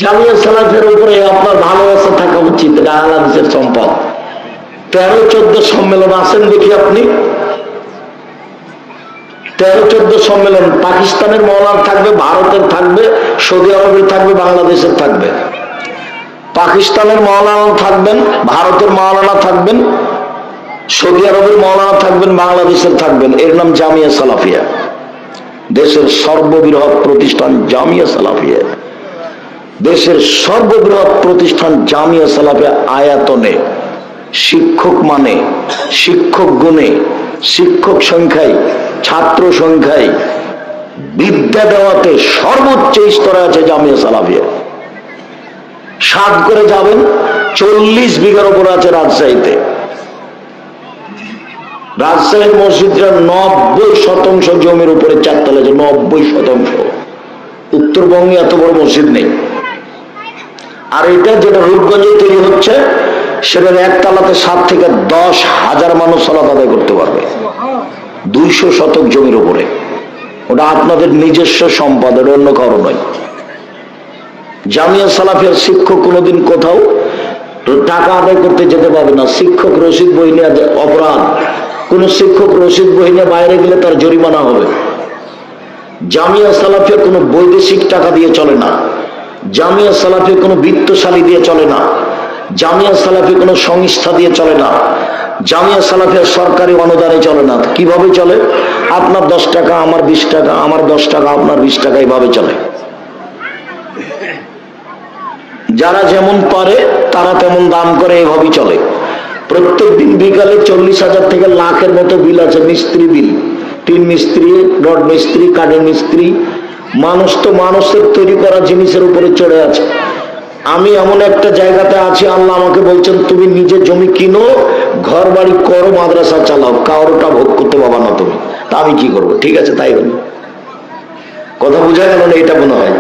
জামিয়া সালাফের উপরে আপনার ভালোবাসা থাকা উচিত, এটা আহলে হাদিসের সম্পদ। 13-14 সম্মেলন আসেন দেখি আপনি। 13-14 সম্মেলন পাকিস্তানের মৌলানা থাকবে, ভারতের থাকবে, সৌদি আরবের থাকবে, বাংলাদেশের থাকবে। পাকিস্তানের মৌলানা থাকবেন, ভারতের মৌলানা থাকবেন, সৌদি আরবের মৌলানা থাকবেন, বাংলাদেশের থাকবেন। এর নাম জামিয়া সালাফিয়া। দেশের সর্ববৃহৎ প্রতিষ্ঠান জামিয়া সালাফিয়া। দেশের সর্ববৃহৎ প্রতিষ্ঠান জামিয়া সালাফিয়া। আয়াতনে, শিক্ষক মানে, শিক্ষক গুণে, শিক্ষক সংখ্যায়, ছাত্র সংখ্যায়, বিদ্যা দেওয়াতে সর্বোচ্চ স্তরে আছে জামিয়া সালাফিয়া। 7 করে যাবেন, 40 বিঘার উপর আছে রাজশাহীতে। রাজশাহীর মসজিদরা 90% জমির উপরে 4 তলা আছে, 90%। উত্তরবঙ্গে এত বড় মসজিদ নেই। আর এটা যেটা রূপগঞ্জে তৈরি হচ্ছে, সেটার 1 তলাতে 7 থেকে 10,000 মানুষ সালাত আদায় করতে পারবে। 200 শতক জমির উপরে। ওটা আপনাদের নিজস্ব সম্পদ, অন্য কারো নয়। জামিয়া সালাফিয়ার শিক্ষক কোনোদিন কোথাও টাকা আদায় করতে যেতে পারবে না। শিক্ষক রসিদ বই নিয়ে অপরাধ। কোন শিক্ষক রসিদ বই নিয়ে বাইরে গেলে তার জরিমানা হবে। জামিয়া সালাফিয়া কোনো বৈদেশিক টাকা দিয়ে চলে না। জামিয়া সালাফিয়া কোনো বিত্তশালী দিয়ে চলে না। জামিয়া সালাফিয়া কোনো সংস্থা দিয়ে চলে না। জামিয়া সালাফিয়া সরকারি অনুদানে চলে না। কিভাবে চলে? আপনার 10 টাকা, আমার 20 টাকা, আমার 10 টাকা, আপনার 20 টাকা, এইভাবে চলে। যারা যেমন পারে তারা তেমন দান করে, এভাবেই চলে। প্রত্যেক দিন বিকালে 40,000 থেকে লাখের মতো বিল আছে, মিস্ত্রি বিল। 3 মিস্ত্রি, রড মিস্ত্রি, কাঠের মিস্ত্রি। মানুষ তো মানুষের তৈরি করা জিনিসের উপরে চড়ে আছে। আমি এমন একটা জায়গাতে আছি, আল্লাহ আমাকে বলছেন তুমি নিজে জমি কিনো, ঘর বাড়ি করো, মাদ্রাসা চালাও, কারোটা ভোগ করতে পাবা না তুমি। তা আমি কি করবো? ঠিক আছে, তাই হলো। কথা বুঝা গেল না? এটা মনে হয়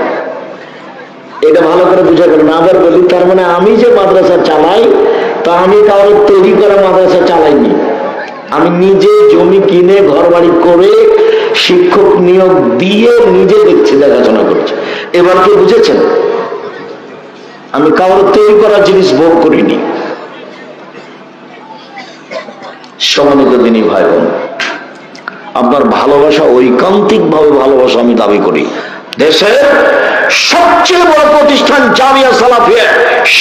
এটা ভালো করে বুঝা গেল না। আবার বলি, তার মানে আমি যে মাদ্রাসা চালাই, তা আমি কারোর তৈরি করা মাদ্রাসা চালাইনি। আমি নিজে জমি কিনে ঘর বাড়ি করে শিক্ষক নিয়োগ দিয়ে নিজে দেখছে, দেখাশোনা করছে। এবার কি বুঝেছেন? আমি কারোর তৈরি করা জিনিস ভোগ করিনি। সম্মানিত দিনী ভাই বোন, আপনার ভালোবাসা ঐকান্তিক ভাবে ভালোবাসা আমি দাবি করি। দেশের সবচেয়ে বড় প্রতিষ্ঠান জামিয়া সালাফিয়া,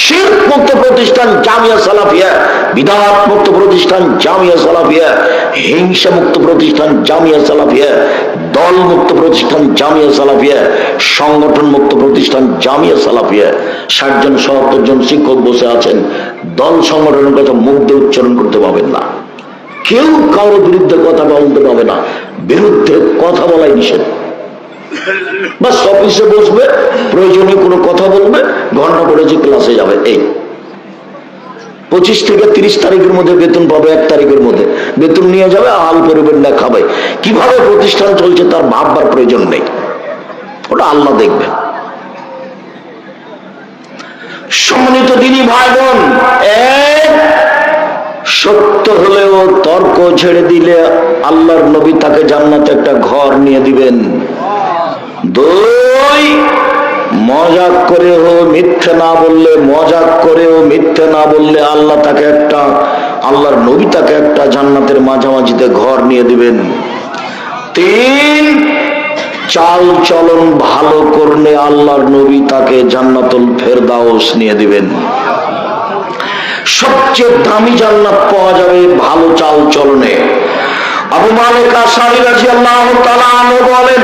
শিরক মুক্ত প্রতিষ্ঠান জামিয়া সালাফিয়া, বিদআত মুক্ত প্রতিষ্ঠান জামিয়া সালাফিয়া, হিংসা মুক্ত প্রতিষ্ঠান জামিয়া সালাফিয়া, দল মুক্ত প্রতিষ্ঠান জামিয়া সালাফিয়া, সংগঠন মুক্ত প্রতিষ্ঠান জামিয়া সালাফিয়া। 60 জন 70 জন শিক্ষক বসে আছেন, দল সংগঠনের কথা মুখ দিয়ে উচ্চারণ করতে পারবেন না। কেউ কারোর বিরুদ্ধে কথা বলতে পারবে না, বিরুদ্ধে কথা বলাই নিষেধ। বাস অফিসে বসবে, প্রয়োজনীয় কোনো কথা বলবে, ঘন্টা পড়েছে ক্লাসে যাবে। এই 25 থেকে 30 তারিখের মধ্যে বেতন পাবে, 1 তারিখের মধ্যে বেতন নিয়ে যাবে, আল পরিবেন না খাবে। কিভাবে প্রতিষ্ঠান চলছে তার ভাববার প্রয়োজন নেই, ওটা আল্লাহ দেখবে। সম্মানিত দিনী ভাই বোন, সত্য হলেও তর্ক ছেড়ে দিলে আল্লাহর নবী তাকে জান্নাতে একটা ঘর নিয়ে দিবেন। 2, মজাক করেও মিথ্যে না বললে, মজাক করেও মিথ্যে না বললে আল্লাহর নবী তাকে একটা জান্নাতের মাঝামাঝিতে ঘর নিয়ে দিবেন। 3, চাল চলন ভালো করলে আল্লাহর নবী তাকে জান্নাতুল ফেরদাউস নিয়ে দিবেন। সবচেয়ে দামি জান্নাত পাওয়া যাবে ভালো চাল চলনে। আবু মালিক আশআরী রাদিয়াল্লাহু তাআলা আনহু বলেন,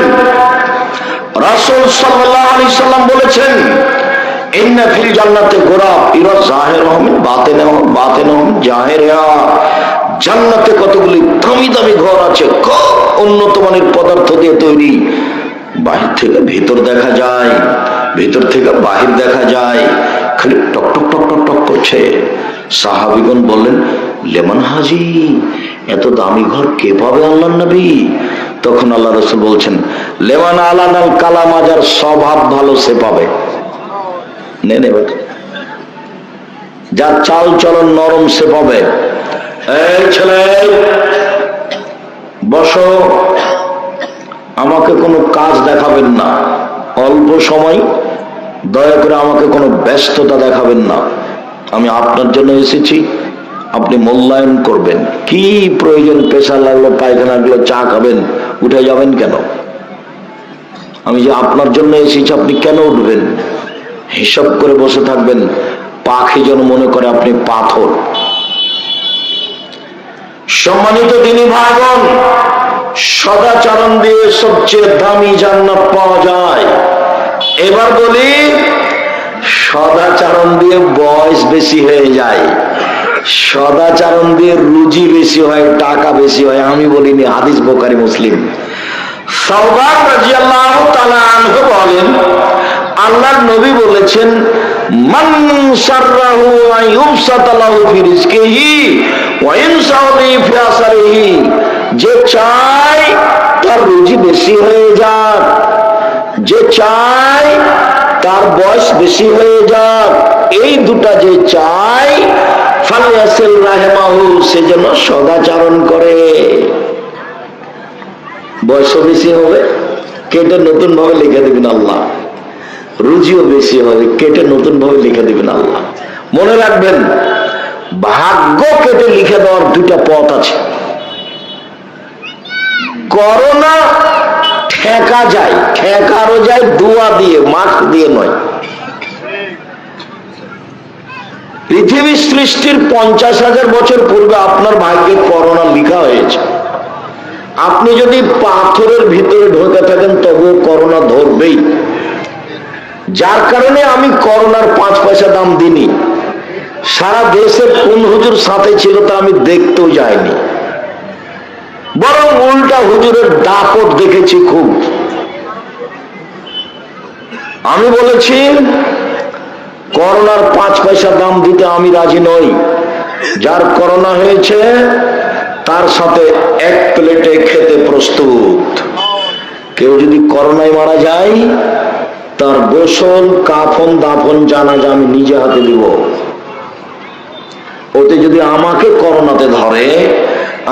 রাসূল সাল্লাল্লাহু আলাইহি সাল্লাম বলেছেন, ইন্না ফিল জান্নাতি গুরাব ইরা যাহিরুহুম বাতিনুহুম বাতিনুহুম জাহিরা। জান্নাতে কতগুলি দামি দামি ঘর আছে, খুব উন্নত মানের পদার্থ দিয়ে তৈরি। বাহির থেকে ভিতর দেখা যায়, ভিতর থেকে বাহির দেখা যায়, খালি টক টক টক টক টক করছে। সাহাবীগণ বললেন, লেমান হাজি, এত দামি ঘর কে পাবে আল্লাহর নবী? তখন আল্লাহ রাসূল বলছেন, লেমান আলানাল কালাম, যার স্বভাব ভালো সে পাবে। যার চাল চলন নরম সে পাবে। এই ছেলে বসো, আমাকে কোনো কাজ দেখাবেন না, অল্প সময়, দয়া করে আমাকে কোনো ব্যস্ততা দেখাবেন না। আমি আপনার জন্য এসেছি, আপনি মূল্যায়ন করবেন। কি প্রয়োজন, পেশা লাগলো, পায়খানা লাগলো, চা খাবেন, উঠে যাবেন কেন? আমি যে আপনার জন্য এসেছি, আপনি কেন উঠবেন? হিসাব করে বসে থাকবেন, পাখি যেন মনে করে আপনি পাথর। সম্মানিত দিনী ভাই বোন, সদাচরণ দিয়ে সবচেয়ে দামি জান্নাত পাওয়া যায়। এবার বলি, সদাচরণ দিয়ে বয়স বেশি হয়ে যায়, সদাচরণ দিয়ে রুজি বেশি হয়, টাকা বেশি হয়। আমি বলিনি, হাদিস বুখারী মুসলিম। সাওবান রাদিয়াল্লাহু তাআলা আনহু বলেন, আল্লাহর নবী বলেছেন, মান সাররাহু আইয়ুবসাতা লাহু ফি রিজকিহি ওয়া ইনসাউলি ফি আসরিহি। যে চায় তার রুজি বেশি হয়ে যাক, যে চায় তার বয়স বেশি হয়ে যাক, এই দুটা যে চায়, ফালিয়াসিল রাহমাহু, সে যেন সদাচরণ করে। বয়স বেশি হবে, কেটে নতুন ভাবে লিখে দিবেন আল্লাহ। রুজিও বেশি হবে, কেটে নতুন ভাবে লিখে দিবেন আল্লাহ। মনে রাখবেন, ভাগ্য কেটে লিখে দেওয়ার 2টা পথ আছে। করোনা ঠেকা যায়, ঠেকারও যায় দোয়া দিয়ে, মাস্ক দিয়ে নয়। পৃথিবী সৃষ্টির 50,000 বছর পূর্বে আপনার ভাগ্যে করোনা লিখা হয়েছে। আপনি যদি পাথরের ভিতরে ঢোকে থাকেন তবুও করোনা ধরবেই। যার কারণে আমি করোনার 5 পয়সা দাম দিইনি। সারা দেশের কোন হুজুর সাথে ছিল তা আমি দেখতেও যাইনি, বরং উল্টা হুজুরের দাপট দেখেছি খুব। আমি বলেছি, করোনার 5 পয়সা দাম দিতে আমি রাজি নই। যার করোনা হয়েছে তার সাথে 1 প্লেটে খেতে প্রস্তুত। কেউ যদি করোনায় মারা যায়, তার গোসল, কাফন, দাফন, জানাজা আমি নিজে হাতে দিব। ওতে যদি আমাকে করোনাতে ধরে,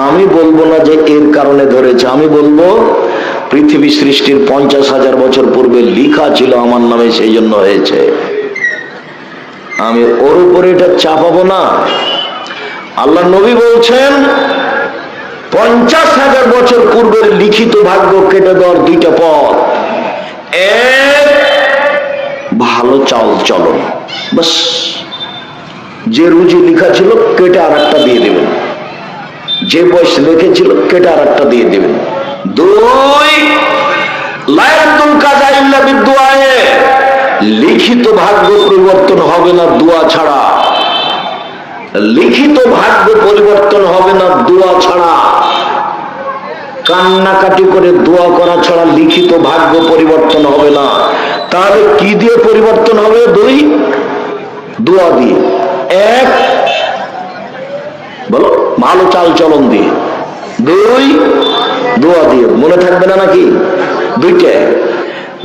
আমি বলবো না যে এর কারণে ধরেছে, আমি বলবো পৃথিবী সৃষ্টির 50,000 বছর পূর্বে লিখা ছিল আমার নামে, সেই জন্য হয়েছে। আমি ওর উপরে এটা চাপাবো না। আল্লাহ নবী বলছেন 50,000 বছর পূর্বের লিখিত ভাগ্য কেটে দেওয়ার দুইটা পথ। এক, ভালো চাল চলন, বাস যে রুজি লেখা ছিল কেটে আর একটা দিয়ে দেবেন, যে বয়স লিখেছিল কেটে আর একটা দিয়ে দেবেন। দুই, লায়াতুল কাজা ইল্লা বিদুআয়ে, লিখিত ভাগ্য পরিবর্তন হবে না দোয়া ছাড়া। লিখিত ভাগ্য পরিবর্তন হবে না দোয়া ছাড়া। কান্নাকাটি করে দোয়া করা ছাড়া লিখিত ভাগ্য পরিবর্তন হবে না। তাহলে কি দিয়ে পরিবর্তন হবে? দুই, দোয়া দিয়ে। এক, বলো ভালো চাল চলন দিয়ে। দুই, দোয়া দিয়ে। মনে থাকবে না নাকি? দুইটা।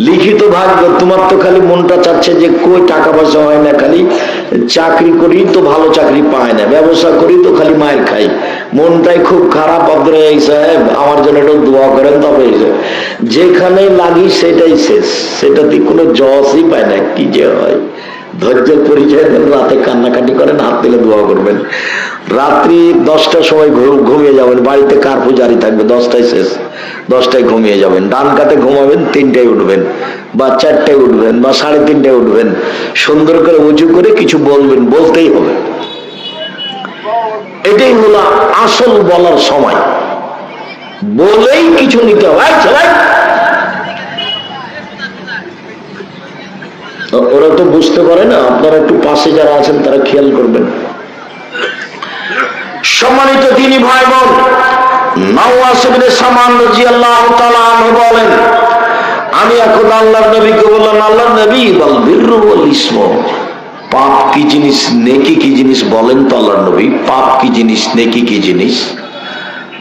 লিখিত ভাগ্য, তোমার তো খালি মনটা চাচ্ছে যে কই টাকা পয়সা হয় না, খালি চাকরি করি তো ভালো চাকরি পায় না, ব্যবসা করি তো খালি মায়ের খাই, মনটাই খুব খারাপ। আব্দুল সাহেব আমার জন্য একটু দোয়া করেন, তবে যেখানে লাগি সেটাই শেষ, সেটাতে কোনো জসই পায় না। কি যে হয়, ধৈর্যের পরিচয় দেন, রাতে কান্নাকাটি করেন, হাত দিলে দোয়া করবেন। রাত্রি 10টার সময় ঘুমিয়ে যাবেন, বাড়িতে কার পূজারি থাকবে, 10টায় শেষ, 10টায় ঘুমিয়ে যাবেন। ডান কাতে ঘুমাবেন, 3টায় উঠবেন বা 4টায় উঠবেন বা 3:30টায় উঠবেন। সুন্দর করে উঁচু করে কিছু বলবেন, বলতেই হবে। এটাই হলো আসল বলার সময়, বলেই কিছু নিতে হবে। ওরা তো বুঝতে পারে না, আপনারা একটু পাশে যারা আছেন তারা খেয়াল করবেন। সম্মানিত দিনী ভাই বোন, নওয়াস ইবনে সামান রাদিয়াল্লাহু তাআলা আনহু বলেন, আমি একদা আল্লাহর নবীকে বললাম, আল্লাহর নবী বল বিররু ওয়াল ইসমু, পাপ কি জিনিস, নেকি কি জিনিস বলেন তো আল্লাহর নবী, পাপ কি জিনিস, নেকি কি জিনিস?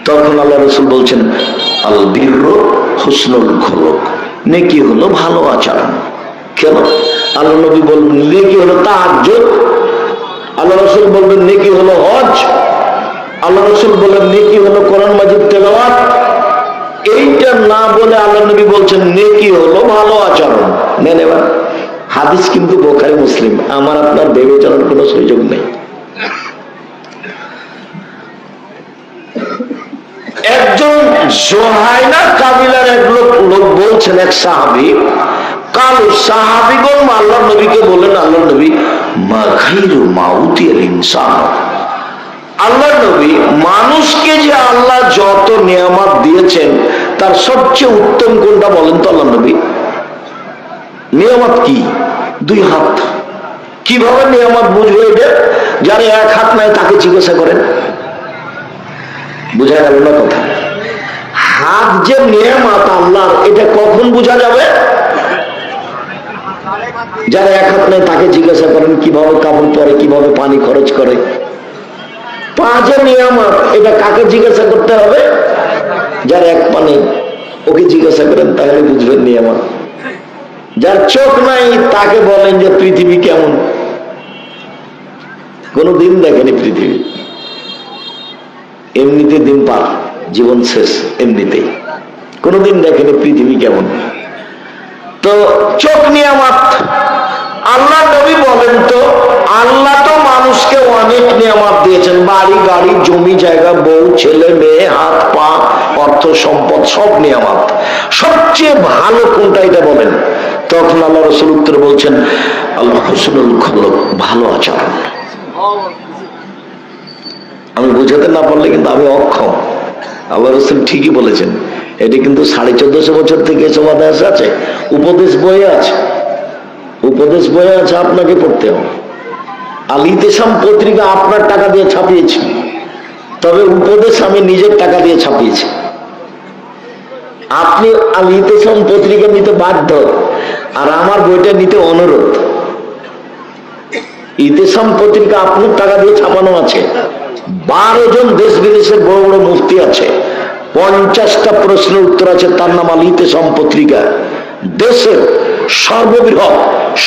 তখন আল্লাহ রাসূল বলছেন, আল বিররু হুসনুল খুলুক, নেকি হলো ভালো আচরণ। কেন? আল্লাহ নবী বলবেন নেকি হলো তাহাজ্জুদ, আল্লাহ রাসূল বলবেন নেকি হলো হজ, আল্লাহ রাসূল বলেন নেকি হলো কোরআন মাজিদ তেলাওয়াত। এইটা না বলে আল্লাহ নবী বলছেন নেকি হলো ভালো আচরণ। নেন এবার হাদিস কিন্তু বুখারী মুসলিম, আমার আপনার ভেবে চলার কোনো সুযোগ নেই। একজন জোহাইনা কাবিলার এক লোক বলছেন, এক সাহাবী, কাল সাহাবীগণ আল্লাহর নবীকে বলেন, আল্লাহর নবী মা খাইরু মাউতিল ইনসান, আল্লাহর নবী মানুষকে যে আল্লাহ যত নিয়ামত দিয়েছেন তার সবচেয়ে উত্তম কোনটা বলেন তো আল্লাহর নবী? নিয়ামত কি? 2 হাত। কিভাবে নিয়ামত বুঝবে? এটা যার 1 হাত নাই তাকে জিজ্ঞাসা করেন, বুঝা গেল না কথা? হাত যে নিয়ামত আল্লাহর, এটা কখন বোঝা যাবে? যার 1 হাত নাই তাকে জিজ্ঞাসা করেন কিভাবে কাপড় পরে, কিভাবে পানি খরচ করে। পা যে নিয়ামত, এটা কাকে জিজ্ঞাসা করতে হবে? যার 1 পা নেই ওকে জিজ্ঞাসা করেন, তাহলে বুঝবেন নিয়ামত। যার চোখ নাই তাকে বলেন যে পৃথিবী কেমন, কোনদিন দেখেনি পৃথিবী, এমনিতে দিন পার, জীবন শেষ এমনিতেই, কোনদিন দেখেনি পৃথিবী কেমন। তো চোখ নিয়ামত। আল্লাহ নবী বলেন তো, আল্লাহ তো মানুষকে অনেক নিয়ামত দিয়েছেন, বাড়ি গাড়ি জমি জায়গা বউ ছেলে মেয়ে হাত পা অর্থ সম্পদ সব নিয়ামত, সবচেয়ে ভালো কোনটা এটা বলেন? তখন আল্লাহ রাসূল উত্তর বলছেন আল্লাহ হুসনুল খুলুক, ভালো আচরণ। আমি বুঝাতে না পারলে কিন্তু আমি অক্ষম। আল্লাহ রাসূল ঠিকই বলেছেন, এটি কিন্তু 1450 বছর থেকে এসব আদেশ আছে, উপদেশ বইয়ে আছে, উপদেশ বইয়ে আছে, আপনাকে পড়তে হবে। আল ইতিসাম পত্রিকা আপনার টাকা দিয়ে ছাপিয়েছি, তবে উপদেশ আমি নিজের টাকা দিয়ে ছাপিয়েছি। আপনি আল ইতিসাম পত্রিকা নিতে বাধ্য, আর আমার বইটা নিতে অনুরোধ। ইতিসাম পত্রিকা আপনার টাকা দিয়ে ছাপানো আছে, 12 জন দেশ বিদেশের বড় বড় মুফতি আছে, 50টা প্রশ্নের উত্তর আছে, তার নাম আল ইতিসাম পত্রিকা। দেশের সর্ববৃহৎ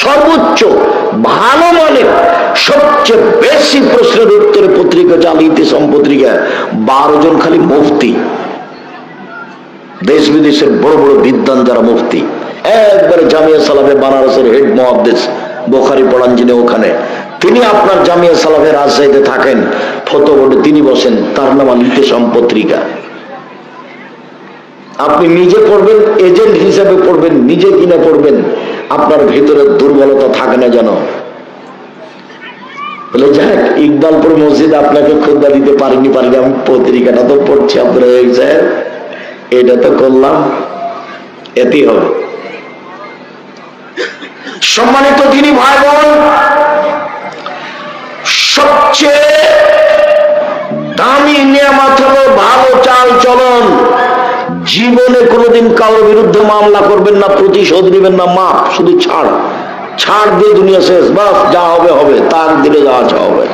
সর্বোচ্চ ভালো মানে সবচেয়ে বেশি প্রশ্নের উত্তরে পত্রিকা চালিয়ে পত্রিকা 12 জন খালি মুফতি, দেশ বিদেশের বড় বড় বিদ্বান যারা মুফতি, একবারে জামিয়া সালাফে বানারসের হেড মুহাদ্দিস, বুখারী পড়ান যিনি ওখানে, তিনি আপনার জামিয়া সালাফের রাজশাহীতে থাকেন, ফতোয়া বোর্ডে তিনি বসেন, তার নাম ইতিসম পত্রিকা। আপনি নিজে পড়বেন, এজেন্ট হিসাবে পড়বেন, নিজে কিনে পড়বেন, আপনার ভিতরে দুর্বলতা থাকে না যেন। বলে যাক, ইকবালপুর মসজিদ আপনাকে খুতবা দিতে পারিনি, আমি পত্রিকাটা তো পড়ছি, আপনার সাহেব এটা তো করলাম, এতেই হবে। সম্মানিত তিনি ভাই বোন, সবচেয়ে দামি নিয়ামত হলো ভালো চাল চলন। জীবনে কোনোদিন কারোর বিরুদ্ধে মামলা করবেন না, প্রতিশোধ নেবেন না, মাপ শুধু ছাড় দিয়ে দুনিয়া শেষ, বাস যা হবে হবে, তার দিলে যা আছে হবে।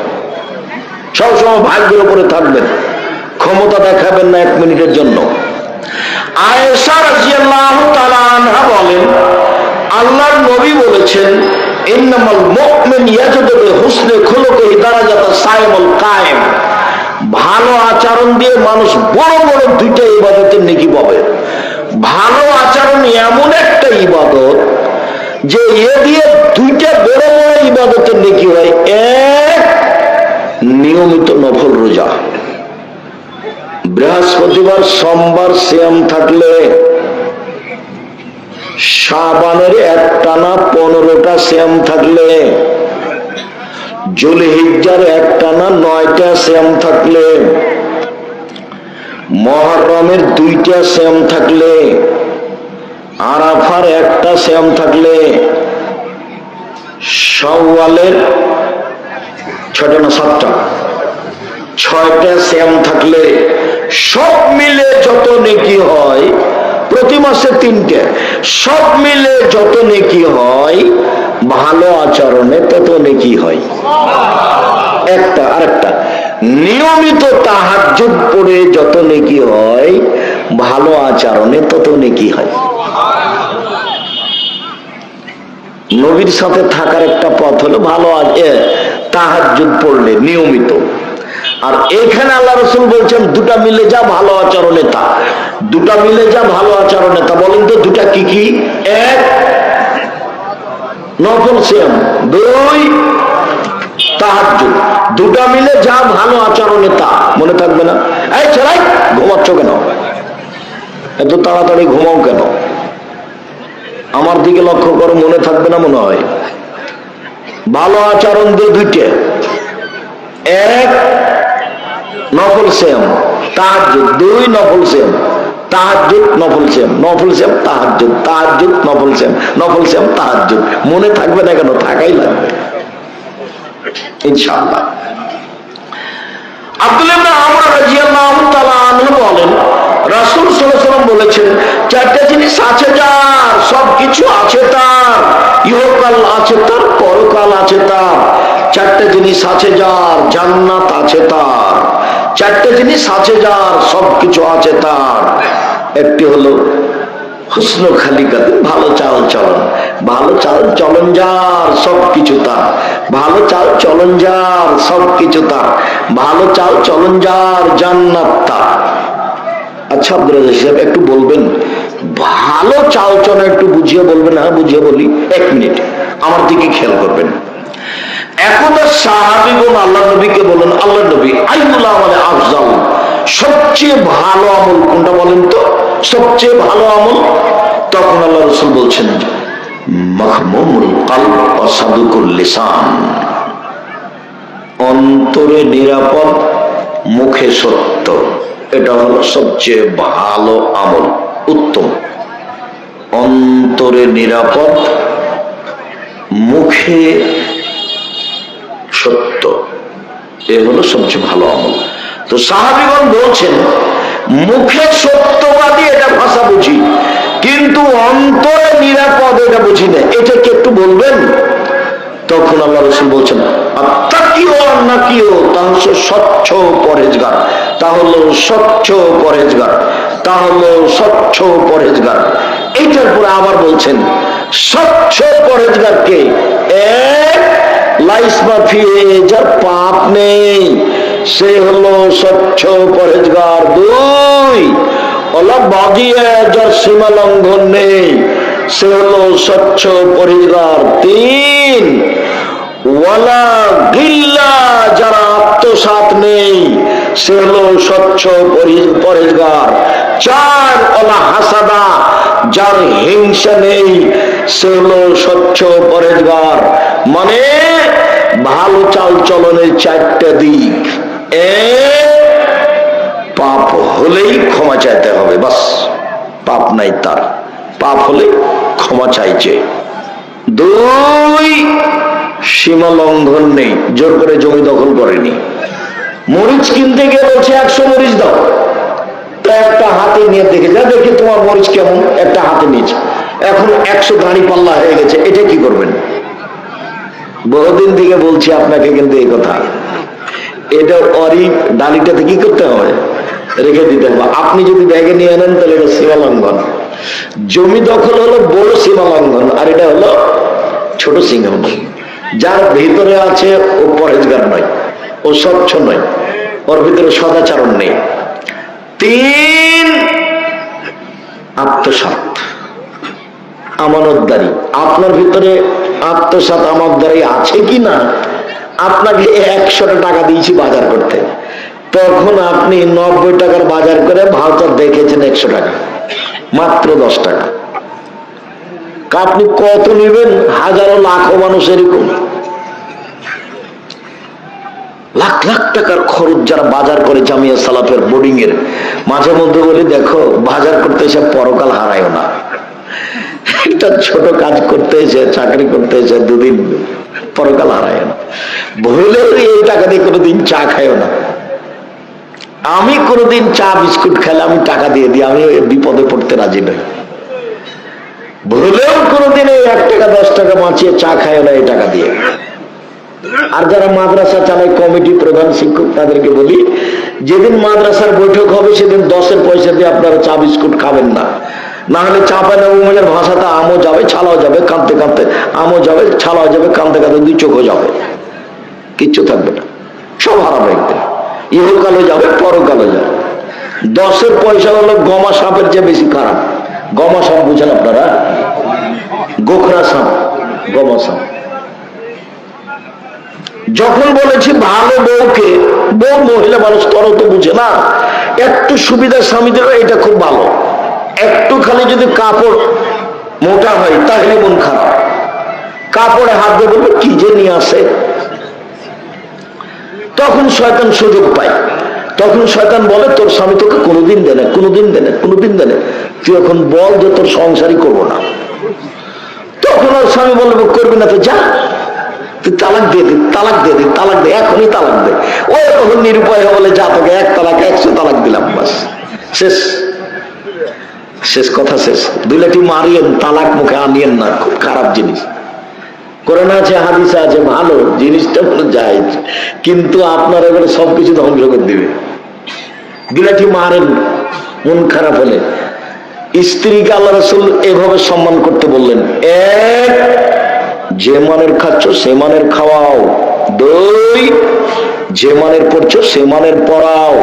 সবসময় ভাগ্যের উপরে থাকবেন, ক্ষমতা দেখাবেন না 1 মিনিটের জন্য। আয়েশা রাদিয়াল্লাহু তাআলা আনহা বলেন, আল্লাহর নবী বলেছেন, ইন্নামাল মুমিন ইয়াজুদু বিহুসনি খুলুকিহি দারাজাতাস সাইমুল কায়েম। ভালো আচরণ দিয়ে মানুষ বড় বড় 2টা ইবাদতের নেকি পাবে। ভালো আচরণ এমন একটা ইবাদত যে এ দিয়ে 2টা বড় বড় ইবাদতের নেকি হয়। এক, নিয়মিত নফল রোজা, বৃহস্পতিবার সোমবার সিয়াম থাকলে, শাবানের একটানা 15টা সিয়াম থাকলে, জুলহিজ্জার একটানা 9টা সিয়াম থাকলে, মুহররমের 2টা সিয়াম থাকলে, আরাফার 1টা সিয়াম থাকলে, শাওয়ালের 6টা না 7টা 6টা সিয়াম থাকলে, সব মিলে যত নেকি হয়, প্রতি মাসে 3টে, সব মিলে যত নেকি হয়, ভালো আচরণে তত নেকি হয়। একটা আরেকটা, নিয়মিত তাহাজ্জুদ পড়ে যত নেকি হয়, ভালো আচরণে তত নেকি হয়। নবীর সাথে থাকার একটা পথ হলো ভালো তাহাজ্জুদ পড়লে নিয়মিত। আর এখানে আল্লাহ রাসূল বলছেন 2টা মিলে যা ভালো আচরণে তা, 2টা মিলে যা ভালো আচরণে তা। বলেন তো 2টা কি কি? 1, নফল সিয়াম, 2, তাহাজ্জুদ। 2টা মিলে যা ভালো আচরণে তা। মনে থাকবে না? এই ছেলাই, ঘুমাচ্ছ কেন? এত তাড়াতাড়ি ঘুমাও কেন? আমার দিকে লক্ষ্য করো, মনে থাকবে না মনে হয়? ভালো আচরণ দিয়ে 2টা, 1 নফল সিয়াম, তাহাজ্জুদ, 2 নফল সিয়াম, তাহাজ্জুদ নফল সিয়াম, নফল সিয়াম তাহাজ্জুদ, তাহাজ্জুদ নফল সিয়াম, নফল সিয়াম তাহাজ্জুদ। মনে থাকবে না কেন? থাকাই লাগবে ইনশাআল্লাহ। আব্দুল্লাহ ইবনে আমর রাদিয়াল্লাহু তাআলা আনহু বলেন, রাসূল সাল্লাল্লাহু আলাইহি ওয়াসাল্লাম বলেছেন, 4টা জিনিস আছে যার, সবকিছু আছে তার, ইহকাল আছে তার, পরকাল আছে তার। 4টা জিনিস আছে যার, জান্নাত আছে তার। 4টা জিনিস আছে যার, সবকিছু আছে তার। একটি হলো হুসনুল খালিকাত, ভালো চাল চলন। ভালো চাল চলন যার, সবকিছু তার। ভালো চাল চলন যার, সবকিছু তার। ভালো চাল চলন যার, জান্নাত তার। আচ্ছা আব্দুল রাজ্জাক সাহেব, একটু বলবেন ভালো চাল চলন, একটু বুঝিয়ে বলবেন? হ্যাঁ, বুঝিয়ে বলি। 1 মিনিট আমার দিকে খেয়াল করবেন। একদা সাহাবীগণ আল্লাহ নবীকে বলেন, আল্লাহ নবী, আইয়ুল আমালি আফজাল, সবচেয়ে ভালো আমল কোনটা বলেন তো? সবচেয়ে ভালো আমল? তখন আল্লাহ রাসূল বলছেন, মাখমুমুল কলব ওয়া সাদুকুল লিসান, অন্তরে নিরাপদ, মুখে সত্য। এটা হলো সবচেয়ে ভালো আমল, উত্তম। অন্তরে নিরাপদ, মুখে সত্য, এ হলো সবচেয়ে ভালো আমল। তো সাহাবীগণ বলছেন, মুখে সত্যবাদী এটা ভাষা বুঝি, কিন্তু অন্তরে নিরাপদ এটা বুঝি না, এটা কি একটু বলবেন? তখন আল্লাহ রাসূল বলছেন, আত্তাকিও নাকিও, তা হচ্ছে স্বচ্ছ পরহেজগার, তা হলো স্বচ্ছ পরহেজগার, তা হলো স্বচ্ছ পরহেজগার। এইটার পরে আবার বলছেন, স্বচ্ছ পরহেজগারকে 1 লাইসমা ফিহে, যার পাপ নেই সে হলো স্বচ্ছ পরেজগার। দুই, ওলা বাগিয়া, যার সীমা লঙ্ঘন নেই সে হলো স্বচ্ছ পরেজগার। তিন, ওয়ালা গিল্লা, যারা আত্মসাৎ নেই সে হলো স্বচ্ছ পরেজগার। চার, ওলা হাসাদা, যার হিংসা নেই সে হলো স্বচ্ছ পরেজগার। মানে ভালো চাল চলনের চারটা দিক। পাপ হলেই ক্ষমা চাইতে হবে, বাস। পাপ নাই তার, পাপ হলে ক্ষমা চাইছে। দুই, সীমা লঙ্ঘন নেই, জোর করে জমি দখল করেনি। মরিচ কিনতে গিয়ে বলছে 100 মরিচ দাও, তো একটা হাতে নিয়ে দেখে যা, দেখি তোমার মরিচ কেমন, একটা হাতে নিয়েছে, এখন 100 দাঁড়ি পাল্লা হয়ে গেছে, এটা কি করবেন? বহুদিন থেকে বলছি আপনাকে, কিন্তু এই কথা, এটা অরি ডালিটাতে কি করতে হবে, রেখে দিতে হবে। আপনি যদি ব্যাগে নিয়ে আনেন তাহলে এটা সীমা লঙ্ঘন। জমি দখল হলো বড় সীমা লঙ্ঘন, আর এটা হলো ছোট সীমা লঙ্ঘন। যার ভিতরে আছে ও পরেজগার নয়, ও স্বচ্ছ নয়, ওর ভিতরে সদাচরণ নেই। তিন, আত্মসাৎ, আমানতদারি। আপনার ভিতরে আত্মসাৎ আমানতদারি আছে কি না? আপনাকে 100 টাকা দিয়েছি বাজার করতে, তখন আপনি 90 টাকার বাজার করে ভাউচার দেখেছেন 100 টাকা, মাত্র 10 টাকা। আপনি কত নেবেন? হাজারো লাখো মানুষ এরকম, লাখ লাখ টাকার খরচ যারা বাজার করে জামিয়া সালাফের বোর্ডিং এর। মাঝে মধ্যে বলি, দেখো বাজার করতে এসে পরকাল হারায়ও না। একটা ছোট কাজ করতে এসে, চাকরি করতে এসে 2 দিন পরকাল হারায় না। ভুলেও এই টাকা দিয়ে কোনোদিন চা খাইও না। আমি কোনোদিন চা বিস্কুট খেলে আমি টাকা দিয়ে দিই, আমি বিপদে পড়তে রাজি নই। ভুলেও কোনোদিন 1 টাকা 10 টাকা বাঁচিয়ে চা খায় না এই টাকা দিয়ে। আর যারা মাদ্রাসা চালায়, কমিটি, প্রধান শিক্ষক, তাদেরকে বলি, যেদিন মাদ্রাসার বৈঠক হবে সেদিন 10-এর পয়সা দিয়ে আপনারা চা বিস্কুট খাবেন না। না হলে চাঁপাইনবাবগঞ্জের ভাষাতে আমও যাবে, ছালাও যাবে, কাঁদতে কাঁদতে আমও যাবে, ছালাও যাবে, কাঁদতে কাঁদতে 2 চোখও যাবে, কিচ্ছু থাকবে না, সব হারাবে একদিন। ইহকালও যাবে, পরকালও যাবে। 10-এর পয়সা হলো গমা সাপের চেয়ে বেশি খারাপ। গমা সাপ বুঝেন আপনারা? গোখরা সাপ, গমা সাপ। যখন বলেছি ভালো বউকে, বউ মহিলা মানুষ তরও তো বুঝে না, একটু সুবিধা স্বামীদের, এটা খুব ভালো। একটু খালি যদি কাপড় মোটা হয় তাহলে মন খারাপ, কাপড়ে হাত দিয়ে বলবে কি যে নিয়ে আসে, তখন শয়তান সুযোগ পায়। তখন শয়তান বলে, তোর স্বামী তোকে কোনোদিন দেয় না, কোনোদিন দেয় না, কোনোদিন দেয় না, তুই এখন বল যে তোর সংসারই করবো না। তখন ওর স্বামী বলবে, করবি না তো যা, তুই তালাক দিয়ে দে, তালাক দিয়ে দে, তালাক দে, এখনই তালাক দে। ও তখন নিরুপায় বলে, যা তোকে 1 তালাক 100 তালাক দিলাম, বাস শেষ, শেষ কথা শেষ। 2 লাঠি মারিয়েন, তালাক মুখে আনিয়েন না, খুব খারাপ জিনিস। কোরআনে আছে, হাদিসে আছে, ভালো জিনিসটা হলো জায়েজ, কিন্তু আপনার এবারে সবকিছু ধ্বংস করে দিবে। 2 লাঠি মারেন মন খারাপ হলে। স্ত্রীকে আল্লাহ রাসূল এভাবে সম্মান করতে বললেন, 1, যে মানের খাচ্ছ সে মানের খাওয়াও। 2, যে মানের পড়ছো সে মানের পড়াও।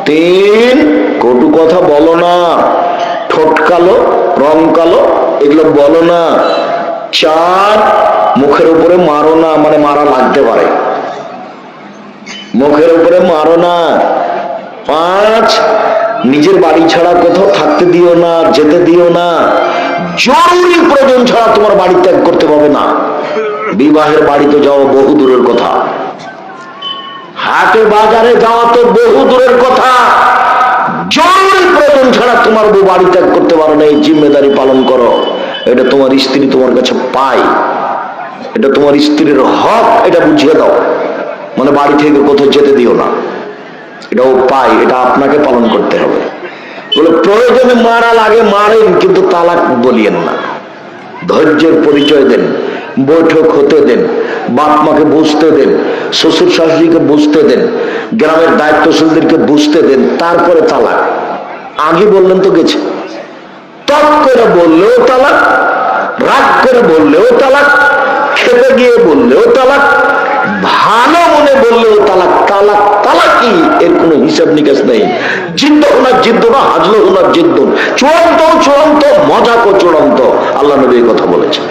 3, কটু কথা বলো না, ঠোঁট কালো, রং কালো, এগুলো বলো না। 4, মুখের উপরে মারো না, মানে মারা লাগতে পারে, মুখের উপরে মারো না। 5, নিজের বাড়ি ছাড়া কোথাও থাকতে দিও না, যেতে দিও না, জরুরি প্রয়োজন ছাড়া তোমার বাড়ি ত্যাগ করতে পারবে না। বিবাহের বাড়িতে যাওয়া বহু দূরের কথা, হাটে বাজারে যাওয়া তো বহু দূরের কথা, জরুরি প্রয়োজন ছাড়া তোমার বউ বাড়ি ত্যাগ করতে পারো না। এই জিম্মেদারি পালন করো, এটা তোমার স্ত্রী তোমার কাছে পায়, এটা তোমার স্ত্রীর হক, এটা বুঝিয়ে দাও। মানে বাড়ি থেকে কোথাও যেতে দিও না, এটাও পাই, এটা আপনাকে পালন করতে হবে। বলে প্রয়োজনে মারা লাগে মারেন, কিন্তু তালাক বলিয়েন না। ধৈর্যের পরিচয় দেন, বৈঠক হতে দেন, বাপ মাকে বুঝতে দেন, শ্বশুর শাশুড়িকে বুঝতে দেন, গ্রামের দায়িত্বশীলদেরকে বুঝতে দেন, তারপরে তালাক। আগে বললেন তো গেছে, তৎ করে বললেও তালাক, রাগ করে বললেও তালাক, খেতে গিয়ে বললেও তালাক, ভালো মনে বললেও তালাক। তালাক তালাকি, এর কোনো হিসাব নিকাশ নেই। জিদ্দ হোনার জিদ্দ না, হাজলো হোনার জিদ্দ, চূড়ান্ত চূড়ান্ত, মজাকো চূড়ান্ত। আল্লাহ নবী এই কথা বলেছেন,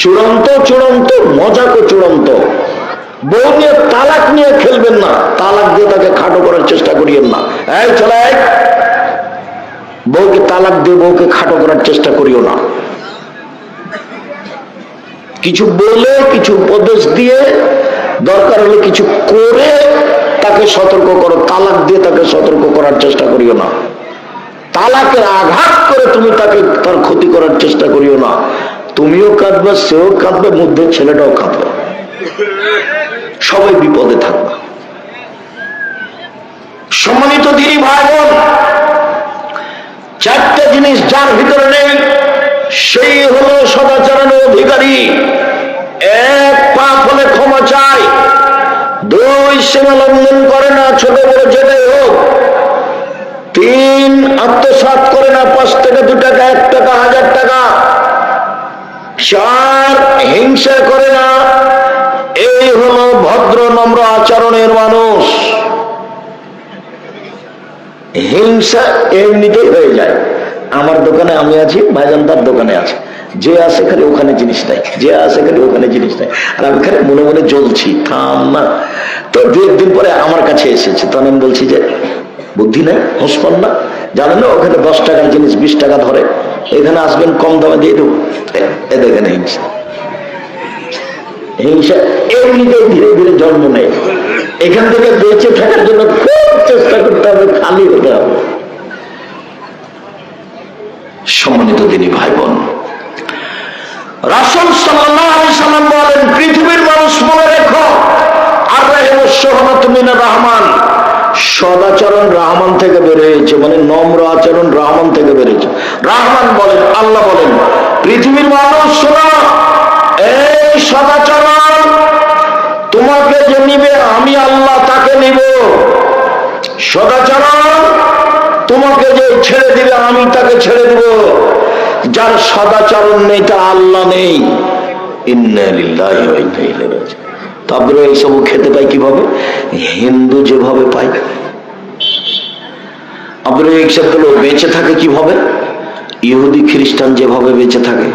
চূড়ান্ত চূড়ান্ত, মজাকো চূড়ান্ত। বউ নিয়ে তালাক নিয়ে খেলবেন না, তালাক দিয়ে তাকে খাটো করার চেষ্টা করিয়েন না। এই চলে, বউকে তালাক দিয়ে বউকে খাটো করার চেষ্টা করিও না। কিছু বলে, কিছু উপদেশ দিয়ে, দরকার হলে কিছু করে তাকে সতর্ক করো। তালাক দিয়ে তাকে সতর্ক করার চেষ্টা করিও না। তালাকের আঘাত করে তুমি তাকে তার ক্ষতি করার চেষ্টা করিও না। তুমিও কাঁদবে, সেও কাঁদবে, মধ্যে ছেলেটাও কাঁদবে, সবাই বিপদে থাকবে। সম্মানিত দিদি ভাই বোন, চারটা জিনিস যার ভিতরে নেই সেই হলো সদাচরণের অধিকারী। এক, পাপ হলে ক্ষমা চায়। দুই, সীমা লঙ্ঘন করে না, ছোট বড় যেটাই হোক। তিন, আত্মসাৎ করে না, 5 টাকা 2 টাকা 1 টাকা 1000 টাকা। চার, হিংসা করে না। এই হলো ভদ্র নম্র আচরণের মানুষ। হিংসা এমনিতেই হয়ে যায়। আমার দোকানে আমি আছি, ভাইজান তার দোকানে আছে, যে আছে খালি ওখানে জিনিস নাই, যে আছে খালি ওখানে জিনিস নাই, আর আমি খালি মনে মনে জ্বলছি, থাম না। তো 2-1 দিন পরে আমার কাছে এসেছে, তখন আমি বলছি যে বুদ্ধি নেই, হুঁসপান না, জানেন না ওখানে 10 টাকার জিনিস 20 টাকা ধরে, এখানে আসবেন কম দামে দিয়ে দেবো। এ দেখেন হিংসা। হিংসা এমনিতেই ধীরে ধীরে জন্ম নেয়। এখান থেকে বেঁচে থাকার জন্য খুব চেষ্টা করতে হবে, খালি হতে হবে। সম্মানিত দিনী ভাই বোন, রাসূল সাল্লাল্লাহু আলাইহি সাল্লাম বলেন, পৃথিবীর মানুষ মনে রেখো, আর রহমান, সদাচরণ রহমান থেকে বের হয়েছে, মানে নম্র আচরণ রহমান থেকে বেরিয়েছে। রহমান বলেন, আল্লাহ বলেন, পৃথিবীর মানুষ শোনো, এই সদাচরণ তোমাকে যে নিবে আমি আল্লাহ তাকে নিব। সদাচরণ তোমাকে যে ছেড়ে দিবে আমি তাকে ছেড়ে দিব। যার সদাচরণ নেই তার আল্লাহ নেই। ইন্না লিল্লাহি ওয়া ইন্না ইলাইহি রাজিউন। তারপরে এইসব খেতে পাই কিভাবে? হিন্দু যেভাবে পায়। আপনার এইসবগুলো বেঁচে থাকে কিভাবে? ইহুদি খ্রিস্টান যেভাবে বেঁচে থাকে।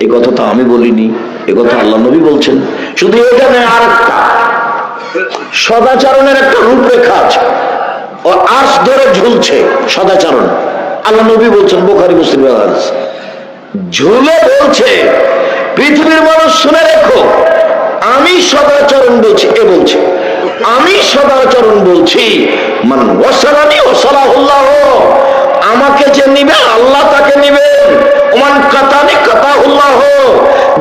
এই কথা তো আমি বলিনি, এ কথা আল্লাহ নবী বলছেন। শুধু এটা নয়, আর একটা সদাচরণের একটা রূপরেখা আছে, ও আঁশ ধরে ঝুলছে সদাচরণ। আল্লাহ নবী বলছেন, বুখারী মুসলিম হাদিস, ঝুলে বলছে, পৃথিবীর মানুষ শুনে রেখো, আমি সদাচরণ বলছি, এ বলছে আমি সদাচরণ বলছি, মান ওয়াসালানি ওয়াসালাহুল্লাহ, আমাকে যে নিবে আল্লাহ তাকে নিবেন। ওমান কাতানি কাতাহুল্লাহ,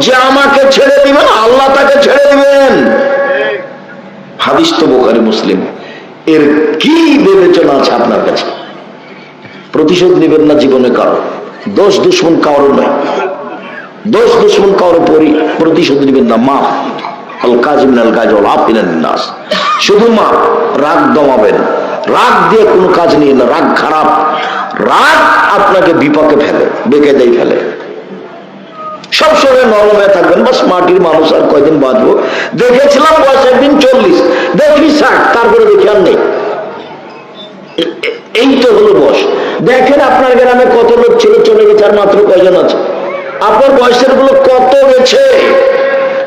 যে আমাকে ছেড়ে দিবেন আল্লাহ তাকে ছেড়ে দিবেন। হাদিস তো বুখারী মুসলিম। এর কি বিবেচনা আছে আপনার কাছে? প্রতিশোধ নিবেন না জীবনে কারো, দোষ দুশ্মন কারো নয়, দোষ দুশ্মন কারো প্রতিশোধ নিবেন না। মা আল কাযিমিন আল গায়জ ওয়াল আফিনান নাস, শুধু মা, রাগ দমাবেন। রাগ দিয়ে কোনো কাজ নিয়ে না, রাগ খারাপ। রাগ আপনাকে বিপাকে ফেলে, বেকায়দায় ফেলে। সবসময় নরম হয়ে থাকবেন, বাস মাটির মানুষ, আর কয়দিন বাঁচবো। দেখেছিলাম বয়স একদিন 40, দেখি 60, তারপরে দেখি আর নেই। এই তো হলো বয়স। দেখেন আপনার গ্রামে কত লোক ছেলে চলে গেছে, আর মাত্র কয়জন আছে? আপনার বয়সের গুলো কত গেছে?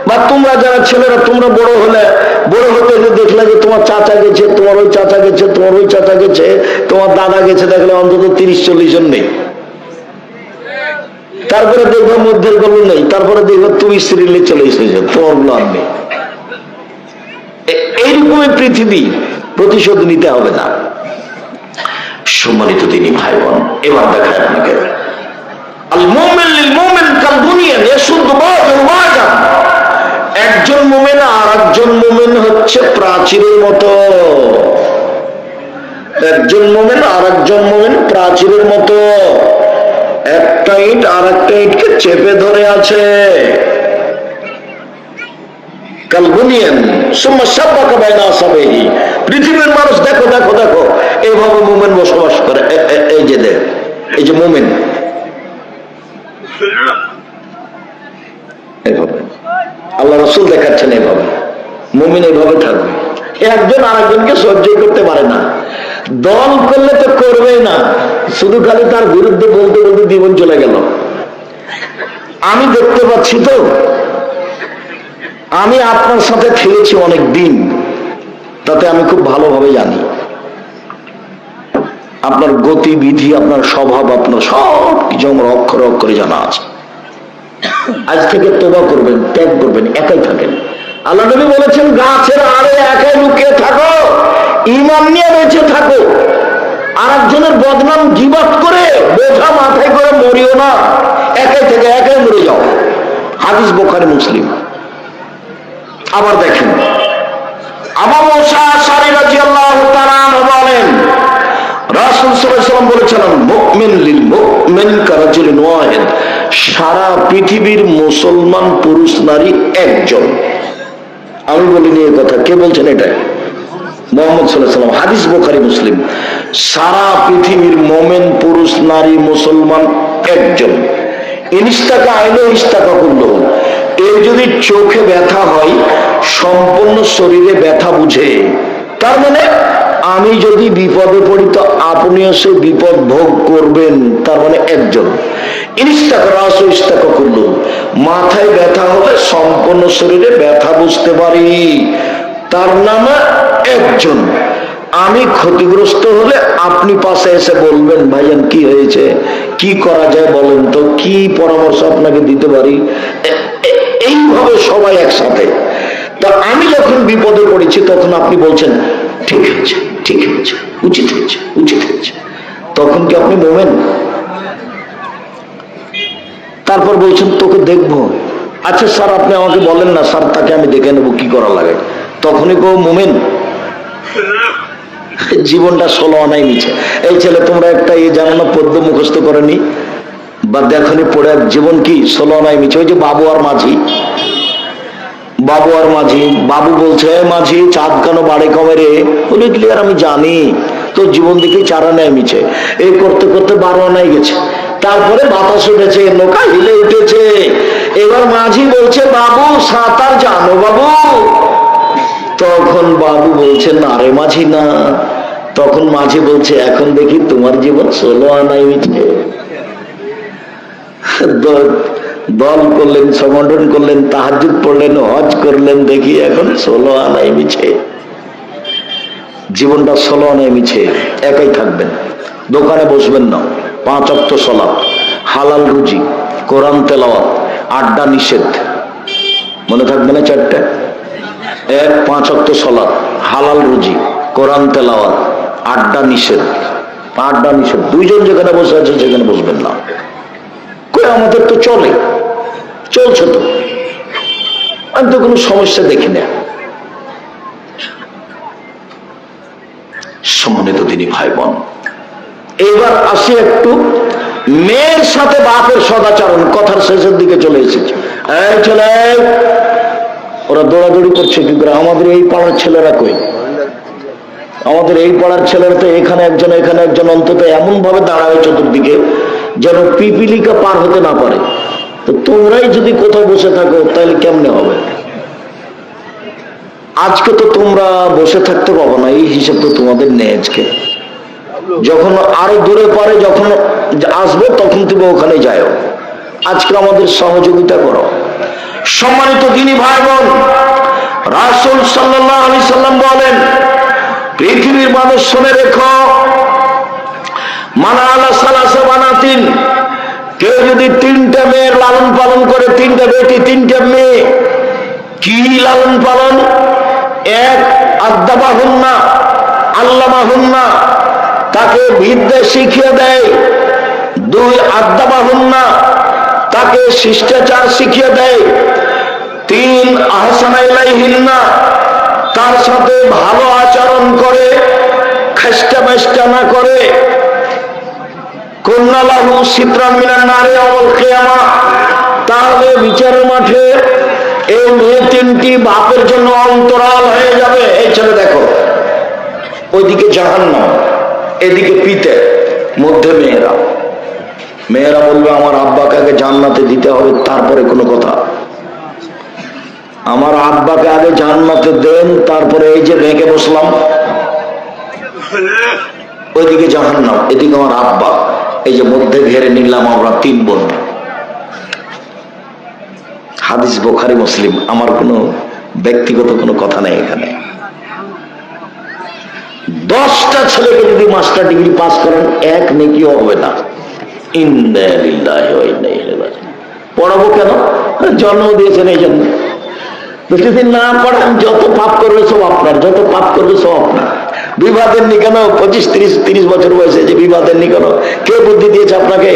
বা তোমরা যারা ছেলেরা, তোমরা বড় হলে, বড় হতে দেখলে যে তোমার চাচা গেছে, তোমার ওই চাচা গেছে, তোমার ওই চাচা গেছে, তোমার দাদা গেছে, দেখলে অন্তত 30-40 জন নেই। তারপরে দেখবো মধ্যের গুলো নেই, তারপরে দেখবো তুমি সিরিয়ালে চলে এসেছো, তোমার গুলো আর নেই। এইরকমই পৃথিবী, প্রতিশোধ নিতে হবে না। সম্মানিত দিনী ভাই বোন, এবার দেখায় আপনাকে, আল মুমিন লিল মুমিন কাল বুনিয়ান ইয়াশুদ্দু বাযুহু বাযা, একজন মুমিন আর একজন মুমিন হচ্ছে প্রাচীরের মতো। একজন মুমিন আর একজন মুমিন প্রাচীরের মতো, একটা ইট আর একটা ইটকে চেপে ধরে আছে। কাল বুনিয়ান সুম্মা শাব্বাকা বাইনা আসাবিহি, পৃথিবীর মানুষ দেখো দেখো দেখো, এইভাবে মুমিন বসবাস করে। এই যে দেখ, এই যে মুমিন, এভাবে থাকবে, একজন আরেকজনকে সহ্য করতে পারে না। দল করলে তো করবেই না, শুধু খালি তার বিরুদ্ধে বলতে বলতে জীবন চলে গেল। আমি দেখতে পাচ্ছি তো, আমি আপনার সাথে খেলেছি অনেক দিন, তাতে আমি খুব ভালোভাবে জানি আপনার গতিবিধি, আপনার স্বভাব, আপনার সব কিছু আমার অক্ষরে অক্ষরে জানা আছে। আজ থেকে তোবা করবেন, ত্যাগ করবেন, একাই থাকেন। আল্লাহ নবী বলেছেন, গাছের আড়ে একাই লুকিয়ে থাকো, ঈমান নিয়ে বেঁচে থাকো, আর একজনের বদনাম গীবত করে বোঝা মাথায় করে মরিও না, একাই থেকে একাই মরে যাও। হাদিস বুখারী মুসলিম। আবার দেখেন, আবু মুসা আশআরী রাদিয়াল্লাহু তাআলা বলেন, রাসূল সাল্লাল্লাহু আলাইহি ওয়াসাল্লাম বলেছেন, মুমিন লিল মুমিন কারাজুলিন ওয়াহিদ, সারা পৃথিবীর মুসলমান পুরুষ নারী একজন। আমি বলিনি এই কথা, কে বলছেন এটা? মুহাম্মদ সাল্লাল্লাহু আলাইহি ওয়াসাল্লাম। হাদিস বুখারী মুসলিম। সারা পৃথিবীর মুমিন পুরুষ নারী মুসলমান একজন। ইনস্তাকা আইলে ইস্তাকা করলো, এর যদি চোখে ব্যথা হয় সম্পূর্ণ শরীরে ব্যথা বুঝে, তার মানে আমি যদি বিপদে পড়ি তো আপনিও সে বিপদ ভোগ করবেন, তার মানে একজন। ইনস্তাকা রাসু ইস্তাকা করলো, মাথায় ব্যথা হলে সম্পূর্ণ শরীরে ব্যথা বুঝতে পারি, তার নামে একজন। আমি ক্ষতিগ্রস্ত হলে আপনি পাশে এসে বলবেন, ভাইজান কি হয়েছে, কি করা যায় বলেন তো, কি পরামর্শ আপনাকে দিতে পারি। এইভাবে সবাই একসাথে। তা আমি যখন বিপদে পড়েছি তখন আপনি বলছেন, ঠিক হয়েছে, ঠিক হয়েছে, উচিত হয়েছে, উচিত হয়েছে, তখন কি আপনি মোমেন? তারপর বলছেন, তোকে দেখবো। আচ্ছা স্যার, আপনি আমাকে বলেন না, স্যার তাকে আমি দেখে নেবো কি করা লাগে, তখনই কেউ মোমেন? জীবনটা 16 আনাই নিচে। এই ছেলে, তোমরা একটা জানো না, পদ্য মুখস্থ করেনি বা দেখনি পড়ে, জীবন কি 16 আনাই নিচে। ওই যে বাবু আর মাঝি, বাবু আর মাঝি, বাবু বলছে, মাঝি চাঁদ কেন বাড়ে কমে রে? বলে ক্লিয়ার, আমি জানি তো, জীবন দিকে 4 আনায় মিছে। এই করতে করতে 12 আনায় গেছে, তারপরে বাতাস উঠেছে, নৌকা হিলে উঠেছে। এবার মাঝি বলছে, বাবু সাঁতার জানো বাবু? তখন বাবু বলছে, না রে মাঝি না। তখন মাঝি বলছে, এখন দেখি তোমার জীবন 16 আনায় মিছে। দল করলেন, সংগঠন করলেন, তাহাজ্জুদ পড়লেন, হজ করলেন, দেখি এখন 16 আনায় মিছে। জীবনটা 16 আনায় মিছে। একাই থাকবেন, দোকানে বসবেন না, 5 ওয়াক্ত সালাত, হালাল রুজি, কোরআন তেলাওয়াত, আড্ডা নিষেধ। মনে থাকবে না 4টা? 1, 5 ওয়াক্ত সালাত, হালাল রুজি, কোরআন তেলাওয়াত, আড্ডা নিষেধ। আড্ডা নিষেধ। 2 জন যেখানে বসে আছে সেখানে বসবেন না। আমাদের তো চলে, চলছে তো, আমি তো কোনো সমস্যা দেখি না। সম্মানিত দিনী ভাই বোন, এবার আসি একটু মেয়ের সাথে বাপের সদাচরণ। কথার শেষের দিকে চলে এসেছে। এই ছেলে, ওরা দৌড়াদৌড়ি করছে কি করে? আমাদের এই পাড়ার ছেলেরা কই? আমাদের এই পাড়ার ছেলেরা তো এখানে একজন, এখানে একজন, অন্তত এমন ভাবে দাঁড়ায় চতুর্দিকে যেন পিপিলিকা পার হতে না পারে। তো তোমরাই যদি কোথাও বসে থাকো তাহলে কেমনে হবে? আজকে তো তোমরা বসে থাকতে পাবো না, এই হিসাব তো তোমাদের নেই। আজকে যখন আরো দূরে পারে, যখন আসবে তখন তুমি ওখানে যাও। আজকে আমাদের সহযোগিতা করো। সম্মানিত দিনী ভাই বোন, রাসূল সাল্লাল্লাহু আলাইহি সাল্লাম বলেন, পৃথিবীর মানুষ শুনে রেখো, মানা আলা সালাসা বানাতিন, কেউ যদি 3টা মেয়ের লালন পালন করে, 3টা বেটি 3টা মেয়ে, কি লালন পালন? 1 আদ্দাবাহুন্না আল্লামাহুন্না, তাকে বিদ্যা শিখিয়ে দেয়। 2 আদ্দাবাহুন্না, তাকে শিষ্টাচার শিখিয়ে দেয়। 3 আহসানা ইলাইহিন্না, তার সাথে ভালো আচরণ করে, খেষ্টা মেষ্টা না করে। কুন্নালাহু সিতরাম মিনান নারি ইয়াউমাল কিয়ামা, তাহলে বিচারের মাঠে এই মেয়ে 3টি বাপের জন্য অন্তরাল হয়ে যাবে। এই ছেলে দেখো, ওইদিকে জাহান্নাম, এদিকে পিতে, মধ্যে মেয়েরা। মেয়েরা বলবে, আমার আব্বাকে আগে জান্নাতে দিতে হবে, তারপরে কোনো কথা। আমার আব্বাকে আগে জান্নাতে দেন, তারপরে এই যে ভেঙে বসলাম, ওইদিকে জাহান্নাম, এদিকে আমার আব্বা, এই যে মধ্যে ঘেরে নিলাম আমরা 3 বোন। হাদিস বুখারী মুসলিম, আমার কোনো ব্যক্তিগত কোনো কথা নেই এখানে। 10টা ছেলেকে যদি মাস্টার ডিগ্রি পাস করেন, 1 নেকিও হবে না। ইন্না লিল্লাহি ওয়া ইন্না ইলাইহি রাজিউন। পড়াবো কেন? জন্ম দিয়েছেন এই জন্য। যদি না পড়ান, যত পাপ করবে সব আপনার, যত পাপ করবে সব আপনার। বিবাহ দেননি কেন? 25-30 বছর বয়সে যে বিবাহ দেননি কেন? কে বুদ্ধি দিয়েছে আপনাকে?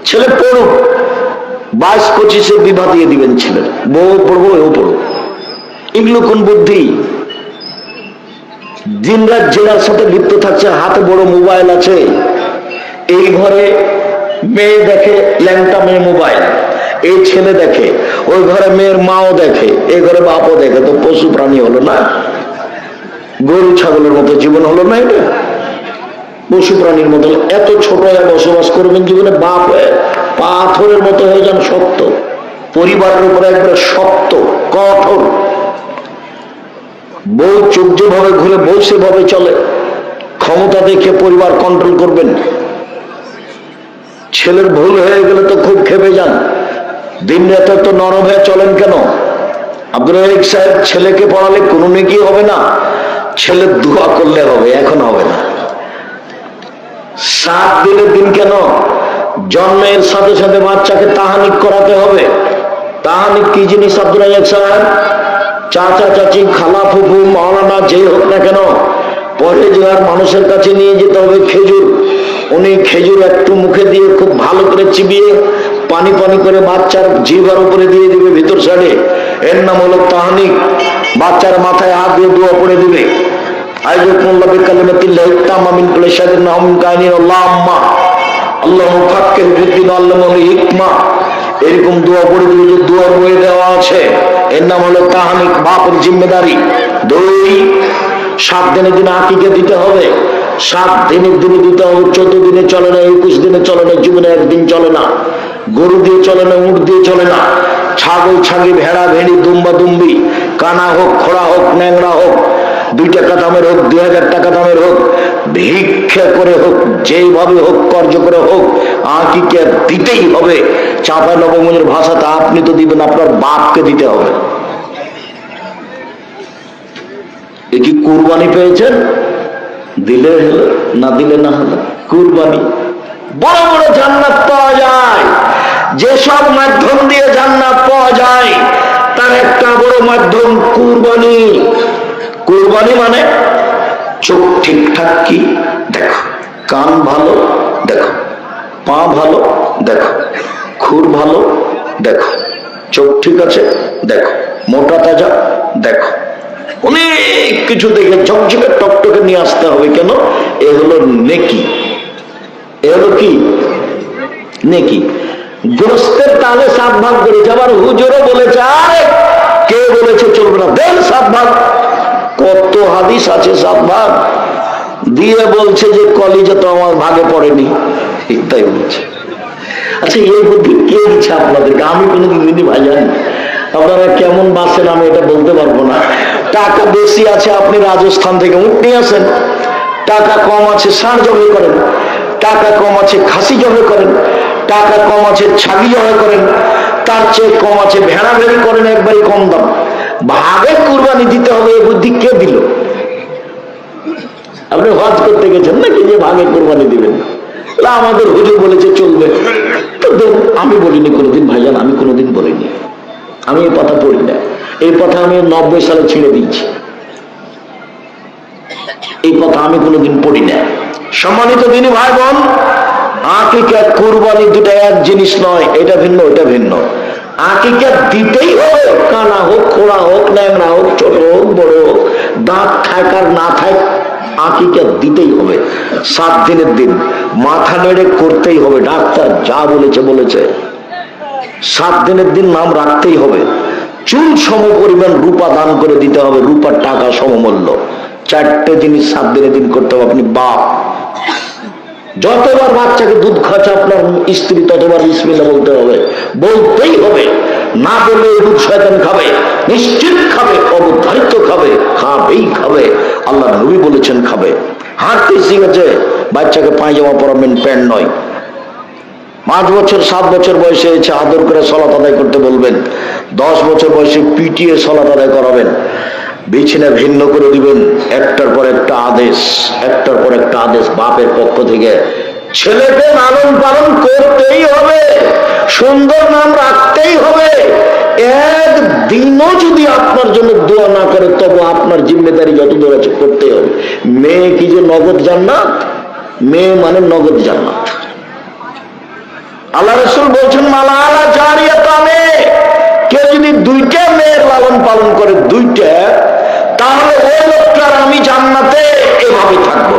ছেলে পড়ুক, 22-25-এ বিবাহ দিয়ে দিবেন ছেলের। বউ পড়বো, এও পড়বো, এগুলো কোন বুদ্ধি? দিনরাত জেনার সাথে লিপ্ত থাকছে, হাতে বড় মোবাইল আছে, এই ঘরে মেয়ে দেখে, ল্যাংটা মেয়ে মোবাইল, এই ছেলে দেখে, ওই ঘরে মেয়ের মাও দেখে, এই ঘরে বাপও দেখে, তো পশু প্রাণী হলো না? গরু ছাগলের মতো জীবন হলো না? এটা পশু প্রাণীর মতো। এত ছোট হয়ে বসবাস করবেন জীবনে, বাপ হয়ে পাথরের মতো হয়ে যান শক্ত, পরিবারের উপরে একবারে শক্ত কঠোর। বউ চোখ যেভাবে ঘুরে, বউ সেভাবে চলে, ক্ষমতা দেখে পরিবার কন্ট্রোল করবেন। ছেলের ভুল হয়ে গেলে তো খুব খেপে যান, দিন রাতে তো নরম হয়ে চলেন কেন? আব্দুল রাজ্জাক সাহেব, ছেলেকে পড়ালে কোনো নেকি হবে না, ছেলের দোয়া করলে হবে, এখন হবে না। 7 দিনের দিন কেন? জন্মের সাথে সাথে বাচ্চাকে তাহানিক করাতে হবে। তাহানিক কি জিনিস আব্দুল রাজ্জাক সাহেব? চাচা চাচি, খালা ফুফু, মাওলানা যেই হোক না কেন, পরেজগার মানুষের কাছে নিয়ে যেতে হবে খেজুর। উনি খেজুর একটু মুখে দিয়ে খুব ভালো করে চিবিয়ে পানি পানি করে বাচ্চার জিহ্বার উপরে দিয়ে দিবে ভিতর সাইডে, এর নাম হলো তাহানিক। বাচ্চার মাথায় হাত দিয়ে দোয়া পড়ে দিবে, এরকম দোয়া পড়ে দিবে, যে দোয়া বয়ে দেওয়া আছে, এর নাম হলো তাহানিক, বাপের জিম্মেদারি। 2 7 দিনের দিনে আকিকা দিতে হবে, 7 দিনের দিনে দিতে হবে। 14 দিনে চলে না, 21 দিনে চলে না, জীবনে একদিন চলে না। গরু দিয়ে চলে না, উট দিয়ে চলে না, ছাগল ছাগি, ভেড়া ভেড়ি, দুম্বা দুম্বি, কানা হোক, খোড়া হোক, ন্যাংরা হোক, 2 টাকা দামের হোক, 2000 টাকা দামের হোক, ভিক্ষা করে হোক, যেইভাবে হোক, কর্জ করে হোক, আকিকা দিতেই হবে। চাঁপা নবমনের ভাষাতে আপনি তো দিবেন, আপনার বাপকে দিতে হবে। এ কি কুরবানি পেয়েছেন? দিলে হলো, না দিলে না হলো। কুরবানি বড় বড় জান্নাত পাওয়া যায়, যেসব মাধ্যম দিয়ে জান্নাত পাওয়া যায় তার একটা বড় মাধ্যম কুরবানি। কুরবানি মানে চোখ ঠিকঠাক কি দেখো, কান ভালো দেখো, পা ভালো দেখো, খুর ভালো দেখো, চোখ ঠিক আছে দেখো, মোটা তাজা দেখো, অনেক কিছু দেখে ঝকঝকে টকটকে নিয়ে আসতে হবে। কেন? এ হলো নেকি, এ হলো কি নেকি। গোস্তের তালে 7 ভাগ করেছে, আবার হুজুরও বলেছে, আরে কে বলেছে চলবে না, দেন 7 ভাগ। কত হাদিস আছে 7 ভাগ দিয়ে, বলছে যে কলিজা তো আমার ভাগে পড়েনি, তাই বলছে। আচ্ছা, এই বুদ্ধি কে দিচ্ছে আপনাদেরকে? আমি কোনোদিন দিদি ভাই জানি, আপনারা কেমন বাঁচেন আমি এটা বলতে পারবো না। টাকা বেশি আছে, আপনি রাজস্থান থেকে উট নিয়ে আসেন, টাকা কম আছে ষাঁড় জবাই করেন, টাকা কম আছে খাসি জবাই করেন, টাকা কম আছে ছাগি জবাই করেন, তার চেয়ে কম আছে ভেড়া ভেড়ি করেন, একবারই কম দাম। ভাগে কুরবানি দিতে হবে, এই বুদ্ধি কে দিল? আপনি হজ করতে গেছেন নাকি যে ভাগে কুরবানি দিবেন? আমাদের হুজুর বলেছে চলবে, তো আমি বলিনি কোনোদিন ভাইজান, আমি কোনোদিন বলিনি, আমি এই কথা পড়ি না। এই কথা আমি 90 সালে ছেড়ে দিয়েছি, এই কথা আমি কোনোদিন পড়ি না। সম্মানিত দিনী ভাই বোন, আকিকা কুরবানি দুটা এক জিনিস নয়, এটা ভিন্ন ওটা ভিন্ন। আকিকা দিতেই হবে, কানা হোক, খোড়া হোক, ন্যাংরা হোক, ছোট হোক, বড় হোক, দাঁত থাক আর না থাক, আকিকা দিতেই হবে। 7 দিনের দিন মাথা নেড়ে করতেই হবে, ডাক্তার যা বলেছে বলেছে। 7 দিনের দিন নাম রাখতেই হবে। চুল সম পরিমাণ রূপা দান করে দিতে হবে, রূপার টাকা সমমূল্য। 4টে জিনিস 7 দিনের দিন করতে হবে। আপনি বাপ, যতবার বাচ্চাকে দুধ খাচ্ছে আপনার স্ত্রী, ততবার বিসমিল্লাহ বলতে হবে, বলতেই হবে। না বললে এই দুধ শয়তান খাবে, নিশ্চিত খাবে, অবধারিত খাবে, খাবেই খাবে। আল্লাহ নবী বলেছেন খাবে। হাঁটতে শিখেছে, বাচ্চাকে পায়জামা পরাবেন, প্যান্ট নয়। 5 বছর 7 বছর বয়সে এসে আদর করে সলাত আদায় করতে বলবেন। 10 বছর বয়সে পিটিয়ে সলাত আদায় করাবেন। বিছানা ভিন্ন করে দিবেন। একটার পর একটা আদেশ, একটার পর একটা আদেশ বাপের পক্ষ থেকে। ছেলেকে লালন পালন করতেই হবে, সুন্দর নাম রাখতেই হবে। একদিনও যদি আপনার জন্য দোয়া না করে তবে আপনার জিম্মেদারি যত দূর আছে করতেই হবে। মেয়ে কি যে নগদ জান্নাত? মেয়ে মানে নগদ জান্নাত। আল্লাহ রাসূল বলছেন মালা আলা জারিয়াতানে, কেউ যদি 2টা মেয়ের লালন পালন করে, 2টা, তাহলে ওই লোকটার আমি জান্নাতে এভাবে থাকবো।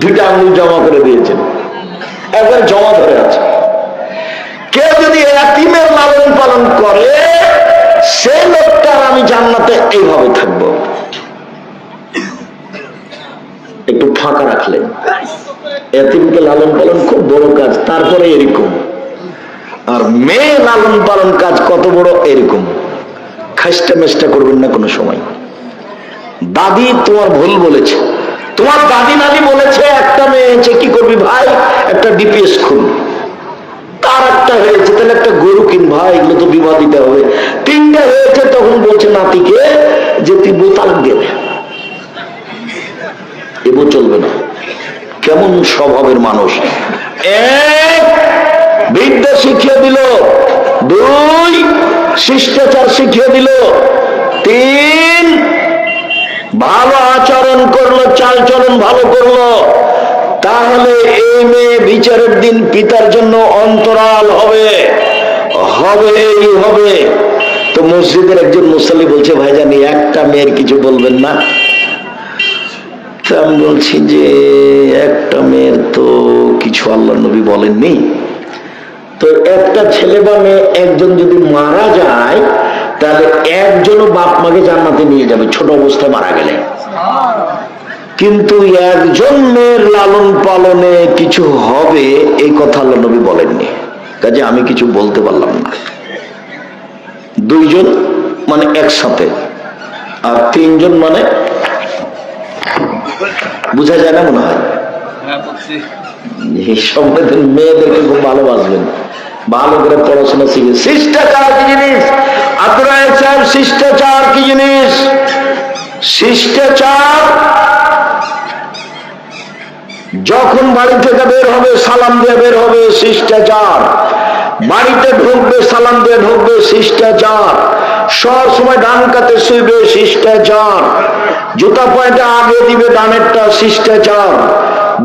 2টা আঙ্গুল জমা করে দিয়েছেন, একবার জমা ধরে আছে। কেউ যদি এতিমের লালন পালন করে, সে লোকটার আমি জান্নাতে এইভাবে থাকবো। একটু ফাঁকা রাখলেন। এতিমকে লালন পালন খুব বড় কাজ, তারপরে এরকম। আর মেয়ে লালন পালন কাজ কত বড়, এরকম। খাস্টা মেস্টা করবেন না কোনো সময়। দাদি তোমার ভুল বলেছে, তোমার দাদি নানি বলেছে একটা মেয়ে হয়েছে, কি করবি ভাই? একটা ডিপিএস খুল। তার একটা হয়েছে, তাহলে একটা গরু কিন ভাই, এগুলো তো বিবাহ দিতে হবে। 3টা হয়েছে, তখন বলছে নাতিকে যে তুই তালাক দেবে। এবো চলবে না। কেমন স্বভাবের মানুষ! 1, বিদ্যা শিখিয়ে দিল, 2, শিষ্টাচার শিখিয়ে দিল, 3, ভালো আচরণ করলো, চালচলন ভালো করলো। তাহলে এই মেয়ে বিচারের দিন পিতার জন্য অন্তরাল হবে, হবেই হবে। তো মসজিদের একজন মুসল্লি বলছে, ভাইজান একটা মেয়ের কিছু বলবেন না? আমি বলছি যে একটা মেয়ের তো কিছু আল্লাহ নবী বলেননি। তো একটা ছেলে বা মেয়ে একজন যদি মারা যায়, তাহলে একজনও বাপ মাকে জান্নাতে নিয়ে যাবে ছোট অবস্থায় মারা গেলে। কিন্তু একজন মেয়ের লালন পালনে কিছু হবে এই কথা আল্লাহ নবী বলেননি। কাজে আমি কিছু বলতে পারলাম না। 2 জন মানে একসাথে, আর 3 জন মানে বুঝা যায় না মনে হয়। মেয়েদেরকে খুব ভালোবাসবেন, ভালো করে পড়াশোনা শিখে। শিষ্টাচার কি জিনিস? আপনারা সাহেব, শিষ্টাচার কি জিনিস? শিষ্টাচার যখন বাড়ি থেকে বের হবে সালাম দিয়ে বের হবে, শিষ্টাচার। বাড়িতে ঢুকবে সালাম দিয়ে ঢুকবে, শিষ্টাচার। সব সময় ডান কাতে শুইবে, শিষ্টাচার। জুতা পায়টা আগে দিবে ডানেরটা, শিষ্টাচার।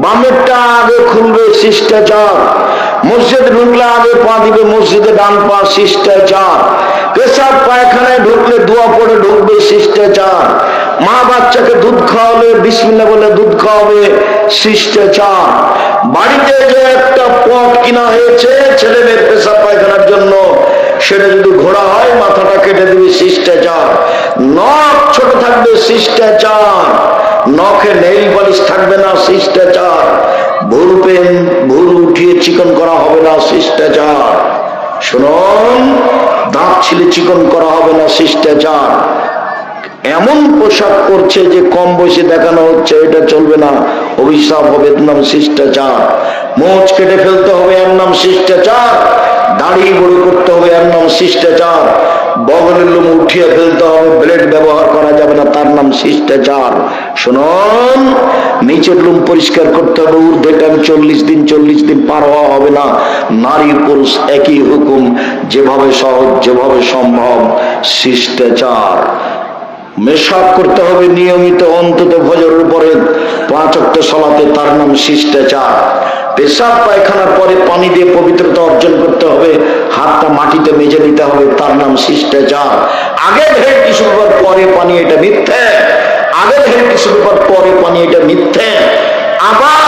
বামেরটা আগে খুলবে, শিষ্টাচার। মসজিদ ঢুকলে আগে পা দিবে মসজিদে ডান পা, শিষ্টাচার। পেশাব পায়খানায় ঢুকলে দোয়া পড়ে ঢুকবে, শিষ্টাচার। মা বাচ্চাকে দুধ খাওয়াবে বিসমিল্লাহ বলে দুধ খাওয়াবে, শিষ্টাচার। বাড়িতে যে একটা পথ কিনা হয়েছে ছেলে মেয়ের পেশাব পায়খানার জন্য, সেটা যদি ঘোড়া হয় মাথাটা কেটে দিবে, শিষ্টাচার। নখ ছোট থাকবে, শিষ্টাচার। নখে নেইল পালিশ থাকবে না, শিষ্টাচার। ভুরু উঠিয়ে চিকন করা হবে না, শিষ্টাচার। শুনুন, দাঁত ছিলে চিকন করা হবে না, শিষ্টাচার। এমন পোশাক করছে যে কম বয়সে দেখানো হচ্ছে, এটা চলবে না, অভিশাপ হবে, এর নাম শিষ্টাচার। মোচ কেটে ফেলতে হবে, এর নাম শিষ্টাচার। দাড়ি বড় করতে হবে, এর নাম শিষ্টাচার। বগলের লোম উঠিয়ে ফেলতে হবে, ব্লেড ব্যবহার করা যাবে না, তার নাম শিষ্টাচার। শুনুন, নিচের লোম পরিষ্কার করতে হবে, ঊর্ধ্বে 40 দিন পার হওয়া হবে না। নারী পুরুষ একই হুকুম, যেভাবে সহজ যেভাবে সম্ভব, শিষ্টাচার। মেশাক করতে হবে নিয়মিত, অন্তত ফজরের পরে 5 ওয়াক্ত সালাতে, তার নাম শিষ্টাচার। পেশাব পায়খানার পরে পানি দিয়ে পবিত্রতা অর্জন করতে হবে, হাতটা মাটিতে মেজে নিতে হবে, তার নাম শিষ্টাচার। আগে ঢের টিস্যু পেপার পরে পানি, এটা মিথ্যে। আগে ঢের টিস্যু পেপার পরে পানি, এটা মিথ্যে। আবার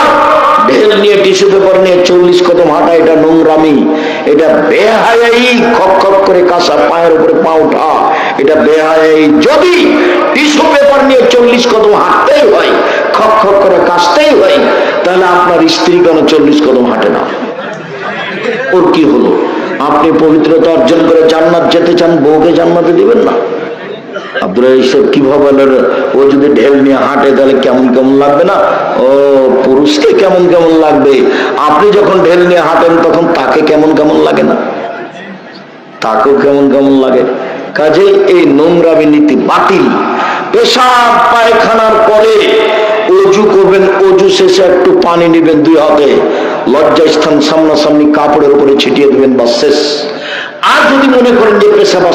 ঢের নিয়ে টিস্যু পেপার নিয়ে 40 কদম হাঁটা, এটা নোংরামি, এটা বেহায়াই। খক খক করে কাঁচা পায়ের উপরে পা ওঠা, এটা বেহায়াই। যদি টিস্যু পেপার নিয়ে 40 কদম হাঁটতেই হয়, খক খক করে কাশতেই হয়, তাহলে আপনার স্ত্রী কেন 40 কদম হাঁটে না? ওর কি হলো? আপনি পবিত্রতা অর্জন করে জান্নাত যেতে চান, বউকে জান্নাতে দিবেন না? আব্দুল সাহেব কিভাবে বলেন, ও যদি ঢেল নিয়ে হাঁটে তাহলে কেমন কেমন লাগবে না? ও পুরুষকে কেমন কেমন লাগবে, আপনি যখন ঢেল নিয়ে হাঁটেন তখন তাকে কেমন কেমন লাগে না? তাকেও কেমন কেমন লাগে। কাজে এই নোংরামি নীতি বাতিল। পেশাব পায়খানার পরে অজু করবেন, অজু শেষে একটু পানি নেবেন দুই হাতে, লজ্জাস্থান সামনাসামনি কাপড়ের উপরে ছিটিয়ে দেবেন, বা শেষ। আর যদি মনে করেন যে পেশাব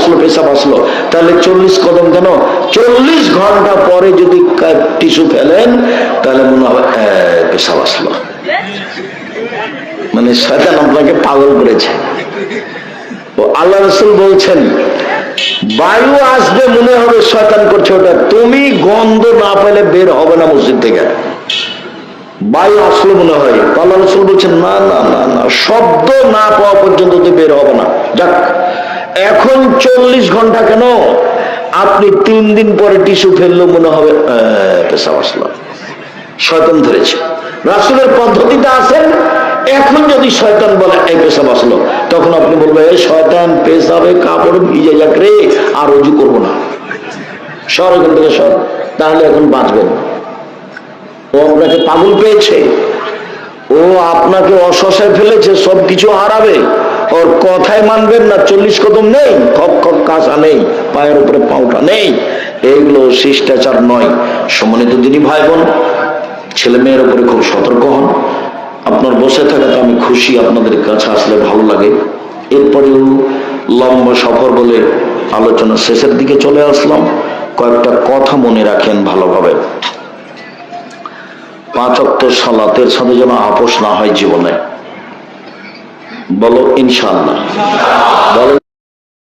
আসলো, তাহলে 40 কদম কেন, 40 ঘন্টা পরে যদি টিস্যু ফেলেন তাহলে মনে হবে পেশাব আসলো। মানে শয়তান আপনাকে পাগল করেছে। আল্লাহ রাসূল বলছেন, বায়ু আসবে মনে হবে শয়তান করছে ওটা, তুমি গন্ধ না পেলে বের হবে না মসজিদ থেকে। বায়ু আসলে মনে হয়, আল্লাহ রাসূল বলছেন না না না না, শব্দ না পাওয়া পর্যন্ত তো বের হবে না। যাক, এখন 40 ঘন্টা কেন, আপনি 3 দিন পরে টিস্যু ফেললেও মনে হবে পেশাব আসলো, শয়তান ধরেছে। রাসূলের পদ্ধতিতে আছেন। এখন যদি শয়তান বলে এই পেশাব আসলো, তখন আপনি বলবেন এই শয়তান, পেশাবে কাপড় ভিজে যাক রে, আর ওযু করবো না, সর এখান থেকে সর, তাহলে এখন বাঁচবেন। ও আপনাকে পাগল পেয়েছে, ও আপনাকে অশাসায় ফেলেছে, সবকিছু হারাবে, ওর কথায় মানবেন না। 40 কদম নেই, খক খক কাঁচা নেই, পায়ের উপরে পাউটা নেই, এইগুলো শিষ্টাচার নয়। সম্মানিত দিনী ভাই বোন, ছেলে মেয়ের উপরে খুব সতর্ক হন। আপনার বসে থাকাতে আমি খুশি, আপনাদের কাছে আসলে ভালো লাগে। এরপরেও লম্বা সফর বলে আলোচনা শেষের দিকে চলে আসলাম। কয়েকটা কথা মনে রাখেন ভালোভাবে। 5 ওয়াক্ত সালাতের সাথে যেন আপোষ না হয় জীবনে। বলো ইনশাআল্লাহ, বলেন